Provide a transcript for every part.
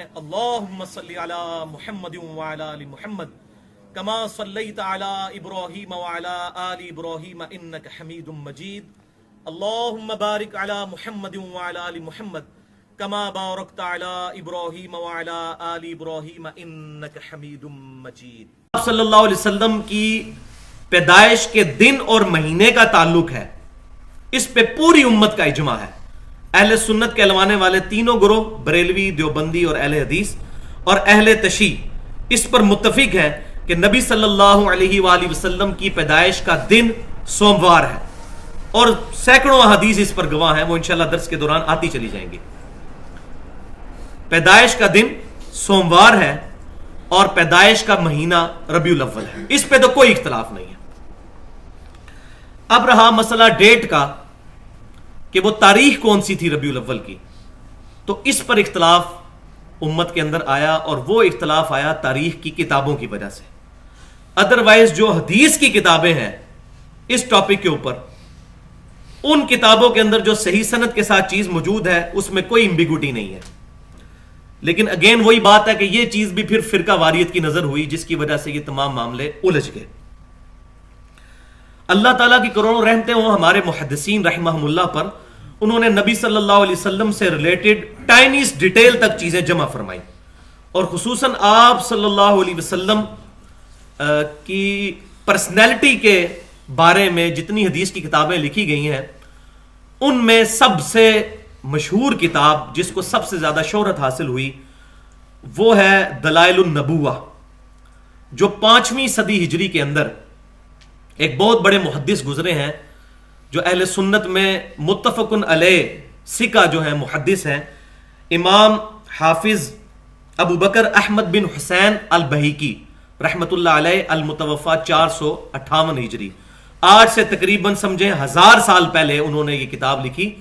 اللهم صل على محمد وعلى آل محمد كما صليت على إبراهيم وعلى آل إبراهيم إنك حميد مجيد اللهم بارك على محمد وعلى آل محمد كما باركت على إبراهيم وعلى آل إبراهيم إنك حميد مجيد. آپ صلی اللہ علیہ وسلم کی پیدائش کے دن اور مہینے کا تعلق ہے، اس پہ پوری امت کا اجماع ہے. اہل سنت کہلوانے والے تینوں گروہ، بریلوی، دیوبندی اور اہل حدیث اور اہل تشیع، اس پر متفق ہیں کہ نبی صلی اللہ علیہ وآلہ وسلم کی پیدائش کا دن سوموار ہے، اور سینکڑوں احادیث اس پر گواہ ہیں، وہ انشاءاللہ درس کے دوران آتی چلی جائیں گی. پیدائش کا دن سوموار ہے اور پیدائش کا مہینہ ربیع الاول ہے، اس پہ تو کوئی اختلاف نہیں ہے. اب رہا مسئلہ ڈیٹ کا کہ وہ تاریخ کون سی تھی ربیع الاول کی، تو اس پر اختلاف امت کے اندر آیا، اور وہ اختلاف آیا تاریخ کی کتابوں کی وجہ سے. ادروائز جو حدیث کی کتابیں ہیں اس ٹاپک کے اوپر، ان کتابوں کے اندر جو صحیح سند کے ساتھ چیز موجود ہے اس میں کوئی ایمبیگوٹی نہیں ہے. لیکن اگین وہی بات ہے کہ یہ چیز بھی پھر فرقہ واریت کی نظر ہوئی، جس کی وجہ سے یہ تمام معاملے الجھ گئے. اللہ تعالیٰ کی کروڑوں رحمتیں ہوں ہمارے محدثین رحمہم اللہ پر، انہوں نے نبی صلی اللہ علیہ وسلم سے ریلیٹڈ ٹائنیس ڈیٹیل تک چیزیں جمع فرمائی، اور خصوصاً آپ صلی اللہ علیہ وسلم کی پرسنالٹی کے بارے میں جتنی حدیث کی کتابیں لکھی گئی ہیں، ان میں سب سے مشہور کتاب جس کو سب سے زیادہ شہرت حاصل ہوئی وہ ہے دلائل النبوہ، جو 5ویں صدی ہجری کے اندر ایک بہت بڑے محدث گزرے ہیں، جو اہل سنت میں متفق علیہ ثقہ جو ہیں محدث ہیں، امام حافظ ابو بکر احمد بن حسین البہیکی رحمت اللہ علیہ، المتوفى 458 ہجری. آج سے تقریباً سمجھیں 1000 سال پہلے انہوں نے یہ کتاب لکھی،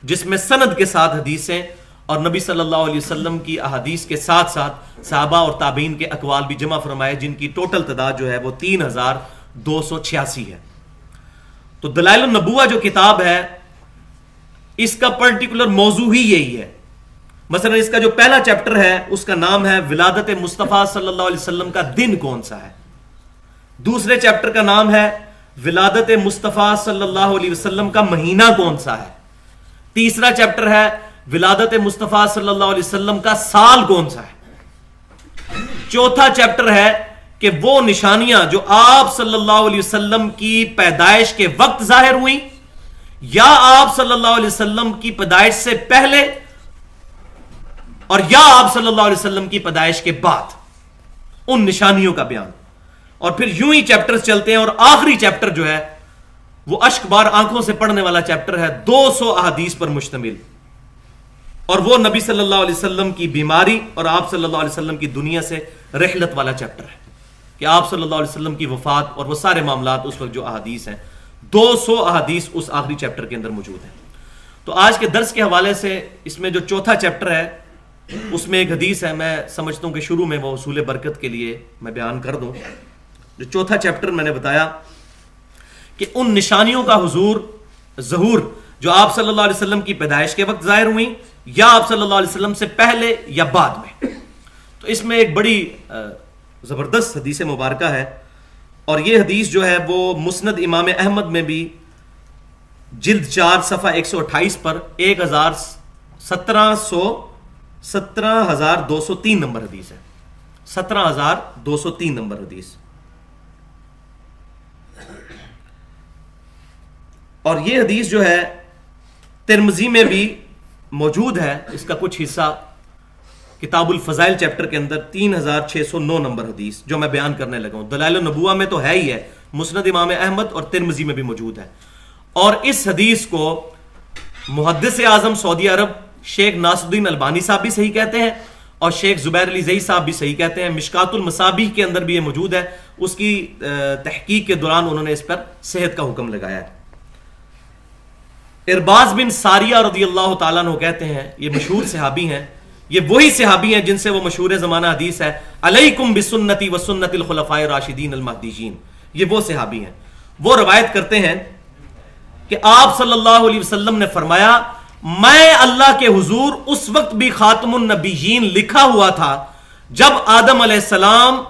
جس میں سند کے ساتھ حدیثیں اور نبی صلی اللہ علیہ وسلم کی احادیث کے ساتھ ساتھ صحابہ اور تابعین کے اقوال بھی جمع فرمائے، جن کی ٹوٹل تعداد جو ہے وہ 3286 ہے. تو دلائل النبوہ جو کتاب ہے، اس کا پرٹیکولر موضوع ہی یہی ہے. مثلا اس کا جو پہلا چیپٹر ہے اس کا نام ہے ولادت مصطفیٰ صلی اللہ علیہ وسلم کا دن کون سا ہے. دوسرے چیپٹر کا نام ہے ولادت مصطفیٰ صلی اللہ علیہ وسلم کا مہینہ کون سا ہے. تیسرا چیپٹر ہے ولادت مصطفیٰ صلی اللہ علیہ وسلم کا سال کون سا ہے. چوتھا چیپٹر ہے کہ وہ نشانیاں جو آپ صلی اللہ علیہ وسلم کی پیدائش کے وقت ظاہر ہوئیں یا آپ صلی اللہ علیہ وسلم کی پیدائش سے پہلے اور یا آپ صلی اللہ علیہ وسلم کی پیدائش کے بعد، ان نشانیوں کا بیان. اور پھر یوں ہی چیپٹرز چلتے ہیں، اور آخری چیپٹر جو ہے وہ اشک بار آنکھوں سے پڑھنے والا چیپٹر ہے، 200 احادیث پر مشتمل، اور وہ نبی صلی اللہ علیہ وسلم کی بیماری اور آپ صلی اللہ علیہ وسلم کی دنیا سے رحلت والا چیپٹر ہے، کہ آپ صلی اللہ علیہ وسلم کی وفات اور وہ سارے معاملات اس وقت جو احادیث ہیں. 200 احادیث اس آخری چیپٹر کے اندر موجود ہیں. تو آج کے درس کے حوالے سے اس میں جو چوتھا چیپٹر ہے اس میں ایک حدیث ہے، میں سمجھتا ہوں کہ شروع میں وہ حصول برکت کے لیے میں بیان کر دوں. جو چوتھا چیپٹر میں نے بتایا کہ ان نشانیوں کا ظہور جو آپ صلی اللہ علیہ وسلم کی پیدائش کے وقت ظاہر ہوئیں یا آپ صلی اللہ علیہ وسلم سے پہلے یا بعد میں. تو اس میں ایک بڑی زبردست حدیث مبارکہ ہے، اور یہ حدیث جو ہے وہ مسند امام احمد میں بھی جلد 4 صفحہ 128 پر 17,203 نمبر حدیث ہے. 17,203 نمبر حدیث. اور یہ حدیث جو ہے ترمذی میں بھی موجود ہے، اس کا کچھ حصہ کتاب الفضائل چیپٹر کے اندر 3609 نمبر حدیث جو میں بیان کرنے لگا ہوں. دلائل النبوہ میں تو ہے ہی ہے، مسند امام احمد اور ترمذی میں بھی موجود ہے. اور اس حدیث کو محدث اعظم سعودی عرب شیخ ناصر الدین البانی صاحب بھی صحیح کہتے ہیں، اور شیخ زبیر علی زئی صاحب بھی صحیح کہتے ہیں. مشکات المصابیح کے اندر بھی یہ موجود ہے، اس کی تحقیق کے دوران انہوں نے اس پر صحت کا حکم لگایا ہے. ارباز بن ساریہ رضی اللہ تعالیٰ عنہ کہتے ہیں، یہ مشہور صحابی ہیں، یہ وہی صحابی ہیں جن سے وہ مشہور زمانہ حدیث ہے علیکم بسنتی وسنت الخلفاء الراشدین المہدیین. یہ وہ صحابی ہیں. وہ روایت کرتے ہیں کہ آپ صلی اللہ علیہ وسلم نے فرمایا میں اللہ کے حضور اس وقت بھی خاتم النبیین لکھا ہوا تھا جب آدم علیہ السلام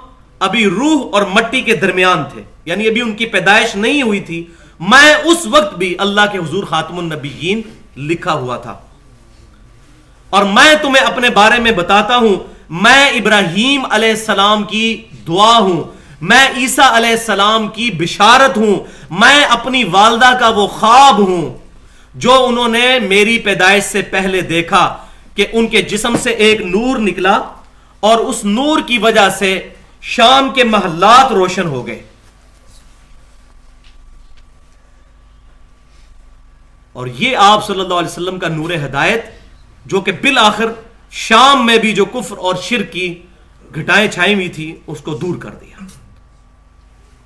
ابھی روح اور مٹی کے درمیان تھے، یعنی ابھی ان کی پیدائش نہیں ہوئی تھی، میں اس وقت بھی اللہ کے حضور خاتم النبیین لکھا ہوا تھا۔ اور میں تمہیں اپنے بارے میں بتاتا ہوں، میں ابراہیم علیہ السلام کی دعا ہوں، میں عیسیٰ علیہ السلام کی بشارت ہوں، میں اپنی والدہ کا وہ خواب ہوں جو انہوں نے میری پیدائش سے پہلے دیکھا کہ ان کے جسم سے ایک نور نکلا اور اس نور کی وجہ سے شام کے محلات روشن ہو گئے۔ اور یہ آپ صلی اللہ علیہ وسلم کا نور ہدایت جو کہ بالآخر شام میں بھی جو کفر اور شرک کی گھٹائیں چھائی ہوئی تھی اس کو دور کر دیا۔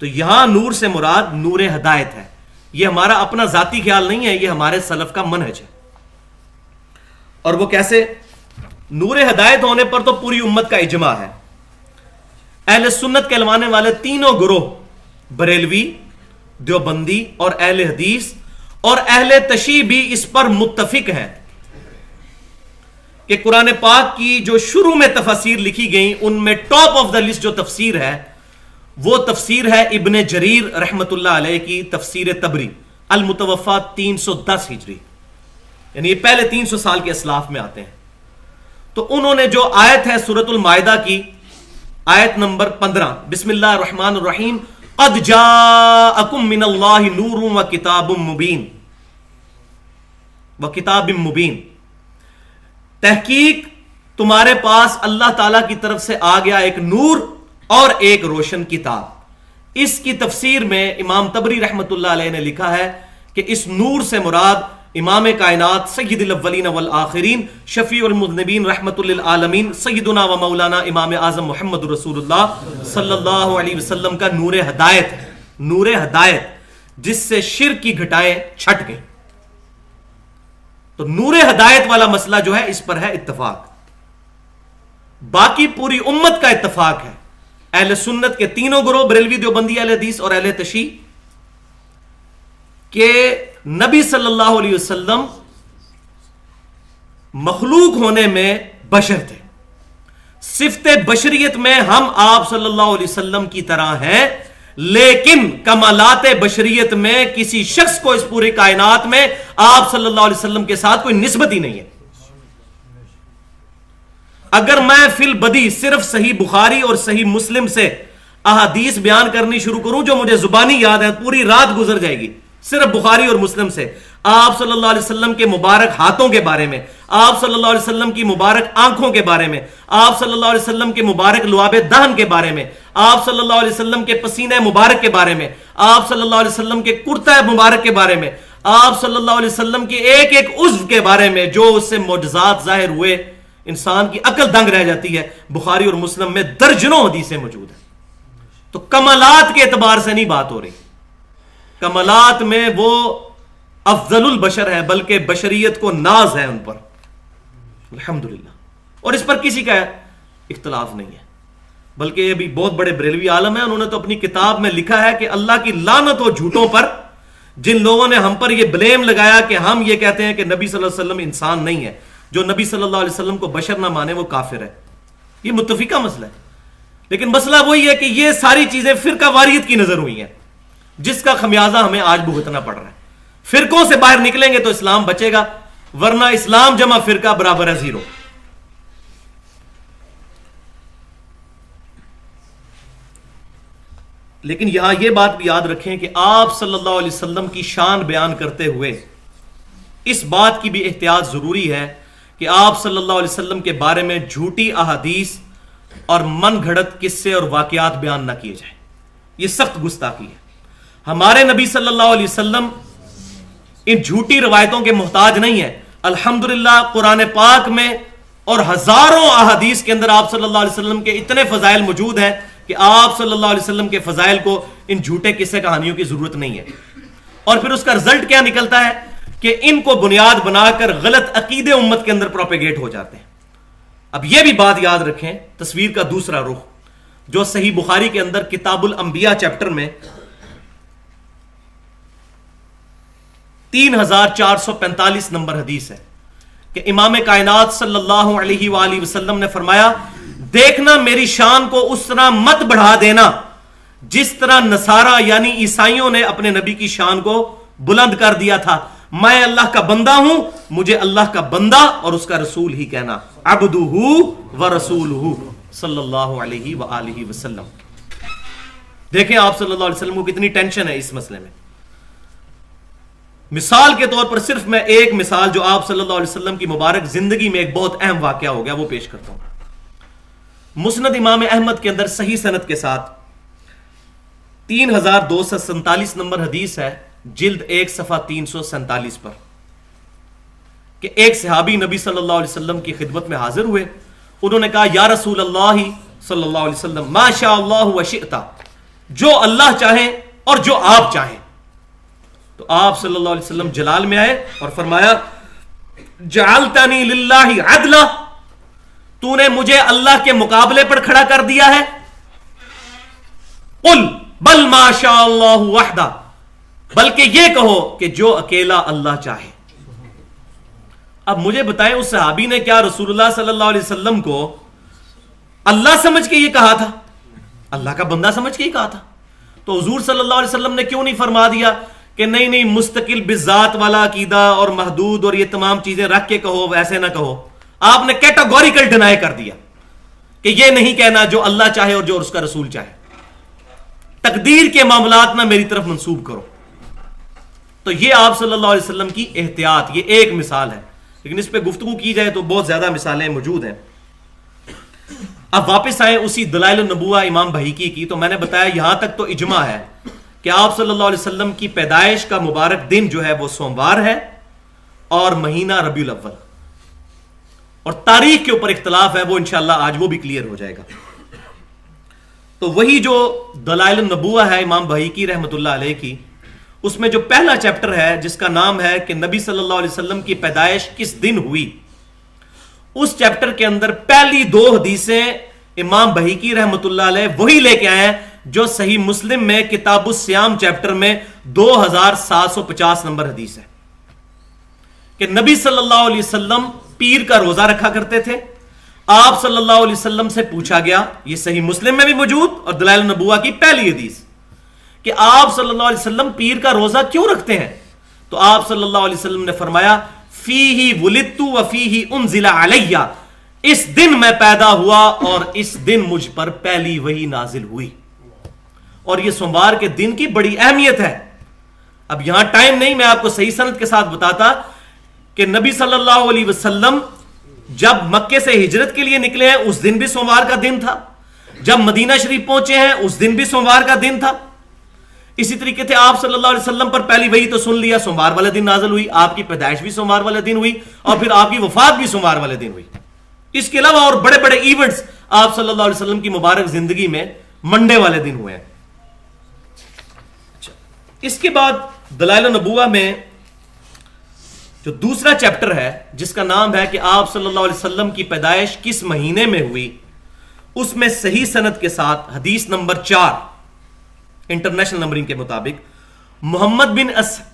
تو یہاں نور سے مراد نور ہدایت ہے، یہ ہمارا اپنا ذاتی خیال نہیں ہے، یہ ہمارے سلف کا منہج ہے۔ اور وہ کیسے؟ نور ہدایت ہونے پر تو پوری امت کا اجماع ہے، اہل سنت کہلوانے والے تینوں گروہ، بریلوی، دیوبندی اور اہل حدیث اور اہل تشیع بھی اس پر متفق ہیں کہ قرآن پاک کی جو شروع میں تفاسیر لکھی گئیں ان میں ٹاپ آف دا لسٹ جو تفسیر ہے وہ تفسیر ہے ابن جریر رحمت اللہ علیہ کی تفسیر تبری، المتوفا 310 ہجری، یعنی یہ پہلے 300 سال کے اسلاف میں آتے ہیں۔ تو انہوں نے جو آیت ہے سورۃ المائدہ کی آیت نمبر 15، بسم اللہ الرحمن الرحیم، قد جاءکم من اللہ نور وکتاب مبین، وکتاب مبین، تحقیق تمہارے پاس اللہ تعالیٰ کی طرف سے آ گیا ایک نور اور ایک روشن کتاب۔ اس کی تفسیر میں امام تبری رحمت اللہ علیہ نے لکھا ہے کہ اس نور سے مراد امام کائنات سید الاولین والآخرین شفیع المذنبین رحمت للعالمین سیدنا و مولانا امام اعظم محمد رسول اللہ صلی اللہ علیہ وسلم کا نور ہدایت ہے، نور ہدایت جس سے شرک کی گھٹائیں چھٹ گئیں۔ تو نور ہدایت والا مسئلہ جو ہے اس پر ہے اتفاق، باقی پوری امت کا اتفاق ہے، اہل سنت کے تینوں گروہ، بریلوی، دیوبندی، اہل حدیث اور اہل تشیع، کہ نبی صلی اللہ علیہ وسلم مخلوق ہونے میں بشر تھے، صفت بشریت میں ہم آپ صلی اللہ علیہ وسلم کی طرح ہیں، لیکن کمالات بشریت میں کسی شخص کو اس پوری کائنات میں آپ صلی اللہ علیہ وسلم کے ساتھ کوئی نسبت ہی نہیں ہے۔ اگر میں فی البدی صرف صحیح بخاری اور صحیح مسلم سے احادیث بیان کرنی شروع کروں جو مجھے زبانی یاد ہے، پوری رات گزر جائے گی صرف بخاری اور مسلم سے، آپ صلی اللہ علیہ وسلم کے مبارک ہاتھوں کے بارے میں، آپ صلی اللہ علیہ وسلم کی مبارک آنکھوں کے بارے میں، آپ صلی اللہ علیہ وسلم کے مبارک لعاب دہن کے بارے میں، آپ صلی اللہ علیہ وسلم کے پسینہ مبارک کے بارے میں، آپ صلی اللہ علیہ وسلم کے کرتا مبارک کے بارے میں، آپ صلی اللہ علیہ وسلم کے ایک ایک عضو کے بارے میں جو اس سے معجزات ظاہر ہوئے، انسان کی عقل دنگ رہ جاتی ہے۔ بخاری اور مسلم میں درجنوں حدیثیں موجود ہیں۔ تو کمالات کے اعتبار سے نہیں بات ہو رہی، کمالات میں وہ افضل البشر ہے، بلکہ بشریت کو ناز ہے ان پر، الحمدللہ، اور اس پر کسی کا اختلاف نہیں ہے۔ بلکہ یہ بھی بہت بڑے بریلوی عالم ہیں، انہوں نے تو اپنی کتاب میں لکھا ہے کہ اللہ کی لعنت ہو جھوٹوں پر جن لوگوں نے ہم پر یہ بلیم لگایا کہ ہم یہ کہتے ہیں کہ نبی صلی اللہ علیہ وسلم انسان نہیں ہے، جو نبی صلی اللہ علیہ وسلم کو بشر نہ مانے وہ کافر ہے۔ یہ متفقہ مسئلہ ہے، لیکن مسئلہ وہی ہے کہ یہ ساری چیزیں فرقہ واریت کی نظر ہوئی ہیں جس کا خمیازہ ہمیں آج بھگتنا پڑ رہا ہے۔ فرقوں سے باہر نکلیں گے تو اسلام بچے گا، ورنہ اسلام جمع فرقہ برابر ہے زیرو۔ لیکن یہاں یہ بات بھی یاد رکھیں کہ آپ صلی اللہ علیہ وسلم کی شان بیان کرتے ہوئے اس بات کی بھی احتیاط ضروری ہے کہ آپ صلی اللہ علیہ وسلم کے بارے میں جھوٹی احادیث اور من گھڑت قصے اور واقعات بیان نہ کیے جائیں، یہ سخت گستاخی ہے۔ ہمارے نبی صلی اللہ علیہ وسلم ان جھوٹی روایتوں کے محتاج نہیں ہیں۔ الحمدللہ قرآن پاک میں اور ہزاروں احادیث کے اندر آپ صلی اللہ علیہ وسلم کے اتنے فضائل موجود ہیں کہ آپ صلی اللہ علیہ وسلم کے فضائل کو ان جھوٹے قصے کہانیوں کی ضرورت نہیں ہے۔ اور پھر اس کا رزلٹ کیا نکلتا ہے کہ ان کو بنیاد بنا کر غلط عقیدے امت کے اندر پروپیگیٹ ہو جاتے ہیں۔ اب یہ بھی بات یاد رکھیں، تصویر کا دوسرا رخ جو صحیح بخاری کے اندر کتاب الانبیاء چیپٹر میں 3445 نمبر حدیث ہے، کہ امام کائنات صلی اللہ علیہ وآلہ وسلم نے فرمایا دیکھنا میری شان کو اس طرح مت بڑھا دینا جس طرح نصارہ یعنی عیسائیوں نے اپنے نبی کی شان کو بلند کر دیا تھا. میں اللہ کا بندہ ہوں, مجھے اللہ کا بندہ اور اس کا رسول ہی کہنا. عبدہ ورسولہ صلی اللہ علیہ وآلہ وسلم. دیکھیں آپ صلی اللہ علیہ وسلم کو کتنی ٹینشن ہے اس مسئلے میں. مثال کے طور پر صرف میں ایک مثال جو آپ صلی اللہ علیہ وسلم کی مبارک زندگی میں ایک بہت اہم واقعہ ہو گیا وہ پیش کرتا ہوں. مسند امام احمد کے اندر صحیح سند کے ساتھ 3247 نمبر حدیث ہے, جلد 1 صفحہ 347 پر, کہ ایک صحابی نبی صلی اللہ علیہ وسلم کی خدمت میں حاضر ہوئے. انہوں نے کہا یا رسول اللہ صلی اللہ علیہ وسلم ما شاء اللہ وشئتا, جو اللہ چاہیں اور جو آپ چاہیں. تو آپ صلی اللہ علیہ وسلم جلال میں آئے اور فرمایا جعلتنی للہ عدلا, تو نے مجھے اللہ کے مقابلے پر کھڑا کر دیا ہے. قل بل ما شاء اللہ وحدہ, بلکہ یہ کہو کہ جو اکیلا اللہ چاہے. اب مجھے بتائیں اس صحابی نے کیا رسول اللہ صلی اللہ علیہ وسلم کو اللہ سمجھ کے یہ کہا تھا, اللہ کا بندہ سمجھ کے ہی کہا تھا؟ تو حضور صلی اللہ علیہ وسلم نے کیوں نہیں فرما دیا کہ نہیں مستقل بذات والا عقیدہ اور محدود اور یہ تمام چیزیں رکھ کے کہو, ویسے نہ کہو. آپ نے کیٹاگوریکل ڈینائی کر دیا کہ یہ نہیں کہنا جو اللہ چاہے اور جو اس کا رسول چاہے. تقدیر کے معاملات نہ میری طرف منسوب کرو. تو یہ آپ صلی اللہ علیہ وسلم کی احتیاط, یہ ایک مثال ہے, لیکن اس پہ گفتگو کی جائے تو بہت زیادہ مثالیں موجود ہیں. اب واپس آئیں اسی دلائل النبوہ امام بہیقی کی. تو میں نے بتایا یہاں تک تو اجماع ہے کہ آپ صلی اللہ علیہ وسلم کی پیدائش کا مبارک دن جو ہے وہ سوموار ہے اور مہینہ ربیع الاول, اور تاریخ کے اوپر اختلاف ہے, وہ انشاءاللہ آج وہ بھی کلیئر ہو جائے گا. تو وہی جو دلائل النبوہ ہے امام بہیقی رحمۃ اللہ علیہ کی, اس میں جو پہلا چیپٹر ہے جس کا نام ہے کہ نبی صلی اللہ علیہ وسلم کی پیدائش کس دن ہوئی, اس چیپٹر کے اندر پہلی 2 حدیثیں امام بہیقی رحمۃ اللہ علیہ وہی لے کے آئے ہیں جو صحیح مسلم میں کتاب الصیام چیپٹر میں 2750 نمبر حدیث ہے, کہ نبی صلی اللہ علیہ وسلم پیر کا روزہ رکھا کرتے تھے. آپ صلی اللہ علیہ وسلم سے پوچھا گیا, یہ صحیح مسلم میں بھی موجود اور دلائل النبوہ کی پہلی حدیث, کہ آپ صلی اللہ علیہ وسلم پیر کا روزہ کیوں رکھتے ہیں؟ تو آپ صلی اللہ علیہ وسلم نے فرمایا فیہ ولدت وفیہ انزل علیہ, اس دن میں پیدا ہوا اور اس دن مجھ پر پہلی وحی نازل ہوئی. اور یہ سوموار کے دن کی بڑی اہمیت ہے. اب یہاں ٹائم نہیں, میں آپ کو صحیح سند کے ساتھ بتاتا کہ نبی صلی اللہ علیہ وسلم جب مکے سے ہجرت کے لیے نکلے ہیں اس دن بھی سوموار کا دن تھا, جب مدینہ شریف پہنچے ہیں اس دن بھی سوموار کا دن تھا. اسی طریقے سے آپ صلی اللہ علیہ وسلم پر پہلی وحی تو سن لیا سوموار والے دن نازل ہوئی, آپ کی پیدائش بھی سوموار والے دن ہوئی, اور پھر آپ کی وفات بھی سوموار والے دن ہوئی. اس کے علاوہ اور بڑے بڑے ایونٹس آپ صلی اللہ علیہ وسلم کی مبارک زندگی میں منڈے والے دن ہوئے ہیں. اس کے بعد دلائل النبوہ میں جو دوسرا چیپٹر ہے جس کا نام ہے کہ آپ صلی اللہ علیہ وسلم کی پیدائش کس مہینے میں ہوئی, اس میں صحیح سند کے ساتھ حدیث نمبر 4 انٹرنیشنل نمبرنگ کے مطابق محمد بن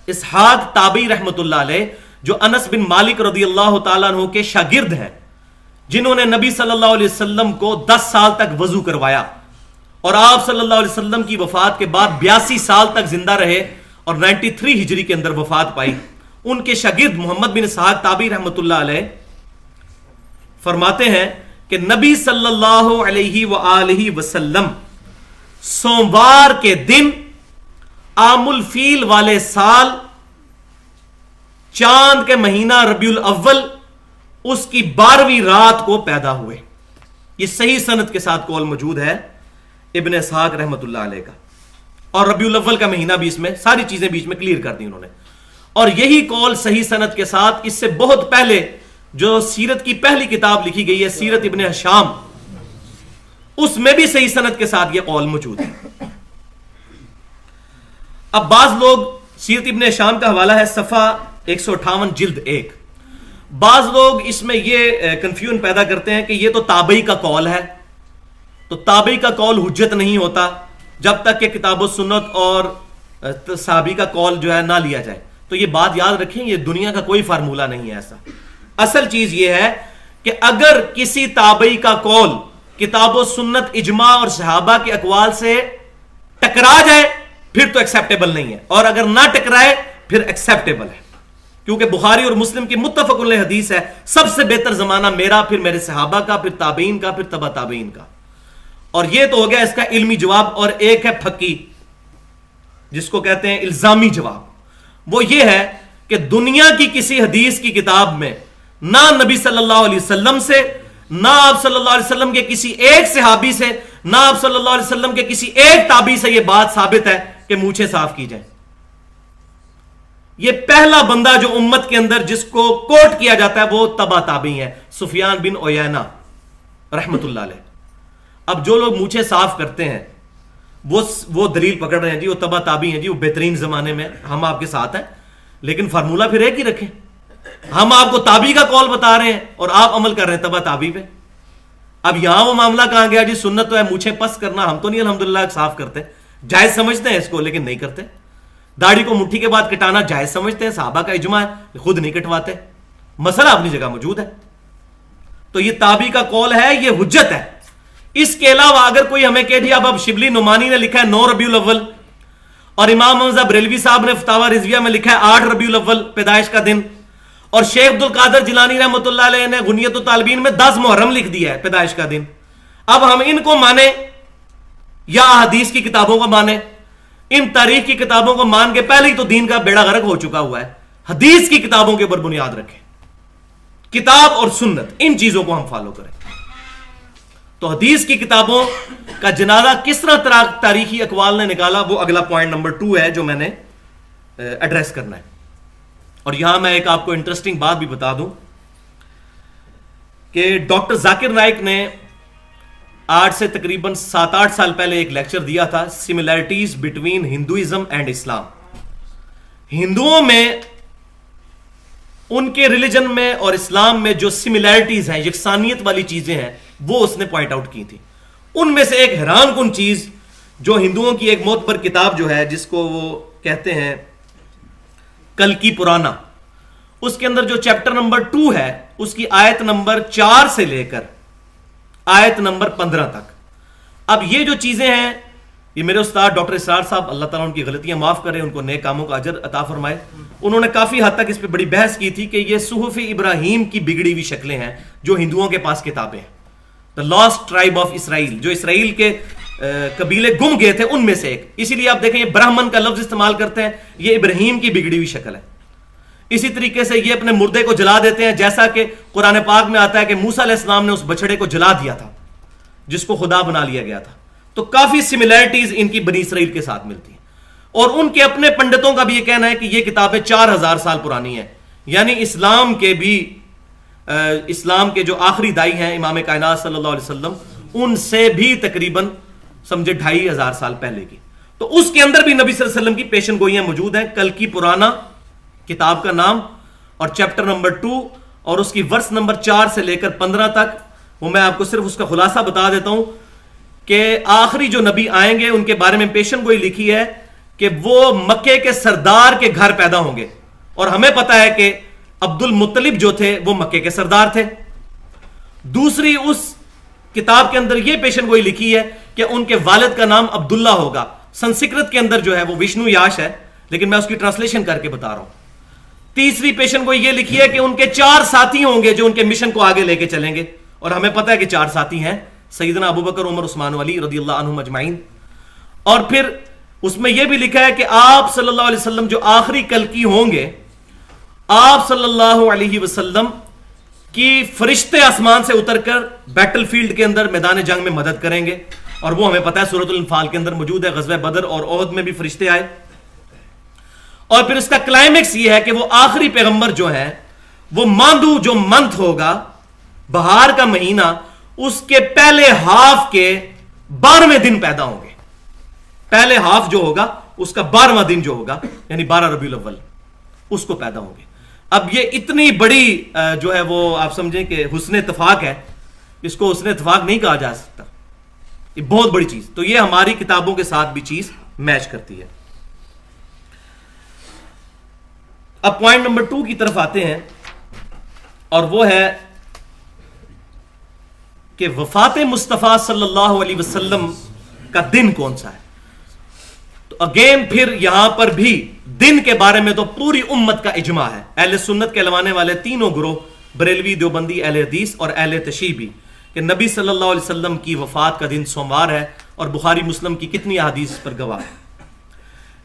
اسحاق تابعی رحمت اللہ علیہ, جو انس بن مالک رضی اللہ تعالیٰ عنہ کے شاگرد ہیں, جنہوں نے نبی صلی اللہ علیہ وسلم کو 10 سال تک وضو کروایا اور آپ صلی اللہ علیہ وسلم کی وفات کے بعد 82 سال تک زندہ رہے اور 93 ہجری کے اندر وفات پائی. ان کے شاگرد محمد بن اسحاق تابعی رحمت اللہ علیہ فرماتے ہیں کہ نبی صلی اللہ علیہ وآلہ وسلم سوموار کے دن عام الفیل والے سال چاند کے مہینہ ربیع الاول اس کی 12ویں رات کو پیدا ہوئے. یہ صحیح سند کے ساتھ قول موجود ہے ابن اسحاق رحمت اللہ علیہ کا, اور ربیع الاول کا مہینہ بھی اس میں, ساری چیزیں بیچ میں کلیئر کر دی انہوں نے. اور یہی قول صحیح سند کے ساتھ اس سے بہت پہلے جو سیرت کی پہلی کتاب لکھی گئی ہے سیرت ابن ہشام, اس میں بھی صحیح سند کے ساتھ یہ قول موجود ہے. اب بعض لوگ سیرت ابن ہشام کا حوالہ ہے صفحہ 158 جلد 1, بعض لوگ اس میں یہ کنفیوژن پیدا کرتے ہیں کہ یہ تو تابعی کا قول ہے, تو تابعی کا قول حجت نہیں ہوتا جب تک کہ کتاب و سنت اور صحابی کا قول جو ہے نہ لیا جائے. تو یہ بات یاد رکھیں, یہ دنیا کا کوئی فارمولہ نہیں ہے ایسا. اصل چیز یہ ہے کہ اگر کسی تابعی کا قول کتاب و سنت اجماع اور صحابہ کے اقوال سے ٹکرا جائے پھر تو ایکسیپٹیبل نہیں ہے، اور اگر نہ ٹکرائے پھر ایکسیپٹیبل ہے، کیونکہ بخاری اور مسلم کی متفق علیہ حدیث ہے سب سے بہتر زمانہ میرا، پھر میرے صحابہ کا، پھر تابعین کا، پھر تبع تابعین کا. اور یہ تو ہو گیا اس کا علمی جواب. اور ایک ہے پھکی، جس کو کہتے ہیں الزامی جواب. وہ یہ ہے کہ دنیا کی کسی حدیث کی کتاب میں نہ نبی صلی اللہ علیہ وسلم سے، نہ آپ صلی اللہ علیہ وسلم کے کسی ایک صحابی سے، نہ آپ صلی اللہ علیہ وسلم کے کسی ایک تابعی سے یہ بات ثابت ہے کہ مونچھیں صاف کی جائیں. یہ پہلا بندہ جو امت کے اندر جس کو کوٹ کیا جاتا ہے وہ تبع تابعی ہے، سفیان بن عیینہ رحمت اللہ علیہ. اب جو لوگ مونچھیں صاف کرتے ہیں وہ دلیل پکڑ رہے ہیں جی وہ تبع تابعی ہیں، جی وہ بہترین زمانے میں ہم آپ کے ساتھ ہیں، لیکن فارمولہ پھر ایک ہی رکھیں. ہم آپ کو تابعی کا قول بتا رہے ہیں اور آپ عمل کر رہے ہیں تبع تابعی پہ. اب یہاں وہ معاملہ کہاں گیا جی سنت تو ہے مونچھیں پس کرنا، ہم تو نہیں الحمدللہ صاف کرتے، جائز سمجھتے ہیں اس کو لیکن نہیں کرتے. داڑھی کو مٹھی کے بعد کٹانا جائز سمجھتے ہیں، صحابہ کا اجماع ہے، خود نہیں کٹواتے. مسئلہ اپنی جگہ موجود ہے. تو یہ تابعی کا قول ہے، یہ حجت ہے. اس کے علاوہ اگر کوئی ہمیں کہہ دیا اب شبلی نعمانی نے لکھا ہے 9 ربیع الاول، اور امام محمد بریلوی صاحب نے فتاوی رضویہ میں لکھا ہے 8 ربیع الاول پیدائش کا دن، اور شیخ عبد القادر جیلانی رحمۃ اللہ علیہ نے غنیت الطالبین میں 10 محرم لکھ دیا ہے پیدائش کا دن. اب ہم ان کو مانیں یا حدیث کی کتابوں کو مانیں؟ ان تاریخ کی کتابوں کو مان کے پہلے ہی تو دین کا بیڑا غرق ہو چکا ہوا ہے. حدیث کی کتابوں کے اوپر بنیاد رکھیں، کتاب اور سنت، ان چیزوں کو ہم فالو کریں. تو حدیث کی کتابوں کا جنازہ کس طرح تاریخی اقوال نے نکالا، وہ اگلا پوائنٹ نمبر 2 ہے جو میں نے ایڈریس کرنا ہے. اور یہاں میں ایک آپ کو انٹرسٹنگ بات بھی بتا دوں کہ ڈاکٹر ذاکر نائک نے آج سے تقریباً 7-8 سال پہلے ایک لیکچر دیا تھا، سملیرٹیز بٹوین ہندوازم اینڈ اسلام. ہندوؤں میں ان کے ریلیجن میں اور اسلام میں جو سملیرٹیز ہیں، یکسانیت والی چیزیں ہیں، وہ اس نے پوائنٹ آؤٹ کی تھی. ان میں سے ایک حیران کن چیز جو ہندوؤں کی ایک معتبر کتاب جو ہے جس کو وہ کہتے ہیں کلکی پرانا، اس کے اندر جو چیپٹر نمبر 2 ہے اس کی آیت نمبر 4 سے لے کر آیت نمبر 15 تک. اب یہ جو چیزیں ہیں یہ میرے استاد ڈاکٹر اسرار صاحب، اللہ تعالیٰ ان کی غلطیاں معاف کرے، ان کو نیک کاموں کا اجر عطا فرمائے، انہوں نے کافی حد تک اس پہ بڑی بحث کی تھی کہ یہ صحف ابراہیم کی بگڑی ہوئی شکلیں ہیں جو ہندوؤں کے پاس کتابیں ہیں. The lost tribe of اسرائیل، جو اسرائیل کے قبیلے گم گئے تھے ان میں سے ایک. اسی لیے آپ دیکھیں یہ برہمن کا لفظ استعمال کرتے ہیں، یہ ابراہیم کی بگڑی ہوئی شکل ہے. اسی طریقے سے یہ اپنے مردے کو جلا دیتے ہیں، جیسا کہ قرآن پاک میں آتا ہے کہ موسیٰ علیہ السلام نے اس بچڑے کو جلا دیا تھا جس کو خدا بنا لیا گیا تھا. تو کافی سملیرٹیز ان کی بنی اسرائیل کے ساتھ ملتی ہیں. اور ان کے اپنے پنڈتوں کا بھی یہ کہنا ہے کہ یہ کتابیں 4000 سال پرانی ہیں، یعنی اسلام کے جو آخری دائی ہیں امام کائنات صلی اللہ علیہ وسلم، ان سے بھی تقریباً سمجھے 2500 سال پہلے کی. تو اس کے اندر بھی نبی صلی اللہ علیہ وسلم کی پیشن گوئیاں موجود ہیں. کلکی پرانا کتاب کا نام اور چیپٹر نمبر 2 اور اس کی ورس نمبر 4 سے لے کر 15 تک. وہ میں آپ کو صرف اس کا خلاصہ بتا دیتا ہوں کہ آخری جو نبی آئیں گے ان کے بارے میں پیشن گوئی لکھی ہے کہ وہ مکے کے سردار کے گھر پیدا ہوں گے. اور ہمیں پتا ہے کہ عبد المطلب جو تھے وہ مکے کے سردار تھے. دوسری اس کتاب کے اندر یہ پیشن گوئی لکھی ہے کہ ان کے والد کا نام عبداللہ ہوگا. سنسکرت کے اندر جو ہے وہ وشنو یاش ہے، لیکن میں اس کی ٹرانسلیشن کر کے بتا رہا ہوں. تیسری پیشن گوئی یہ لکھی ہے کہ ان کے 4 ساتھی ہوں گے جو ان کے مشن کو آگے لے کے چلیں گے. اور ہمیں پتا ہے کہ 4 ساتھی ہیں، سیدنا ابو بکر، عمر، عثمان، علی رضی اللہ عنہم اجمعین. اور پھر اس میں یہ بھی لکھا ہے کہ آپ صلی اللہ علیہ وسلم جو آخری کلکی ہوں گے، آپ صلی اللہ علیہ وسلم کی فرشتے آسمان سے اتر کر بیٹل فیلڈ کے اندر میدان جنگ میں مدد کریں گے. اور وہ ہمیں پتا ہے سورۃ الانفال کے اندر موجود ہے، غزوہ بدر اور احد میں بھی فرشتے آئے. اور پھر اس کا کلائمیکس یہ ہے کہ وہ آخری پیغمبر جو ہے وہ ماندو جو منتھ ہوگا، بہار کا مہینہ، اس کے پہلے ہاف کے 12ویں دن پیدا ہوں گے. پہلے ہاف جو ہوگا اس کا 12واں دن جو ہوگا یعنی 12 ربیع الاول اس کو پیدا ہوں گے. اب یہ اتنی بڑی جو ہے وہ آپ سمجھیں کہ حسن اتفاق ہے، اس کو حسن اتفاق نہیں کہا جا سکتا، یہ بہت بڑی چیز. تو یہ ہماری کتابوں کے ساتھ بھی چیز میچ کرتی ہے. اب پوائنٹ نمبر 2 کی طرف آتے ہیں اور وہ ہے کہ وفات مصطفیٰ صلی اللہ علیہ وسلم کا دن کون سا ہے. تو اگین پھر یہاں پر بھی دن کے بارے میں تو پوری امت کا اجماع ہے. اہل سنت کے لوانے والے تینوں گروہ، بریلوی، دیوبندی، اہل حدیث اور اہل تشیع بھی، کہ نبی صلی اللہ علیہ وسلم کی وفات کا دن سوموار ہے، اور بخاری مسلم کی کتنی احادیث پر گواہ ہے.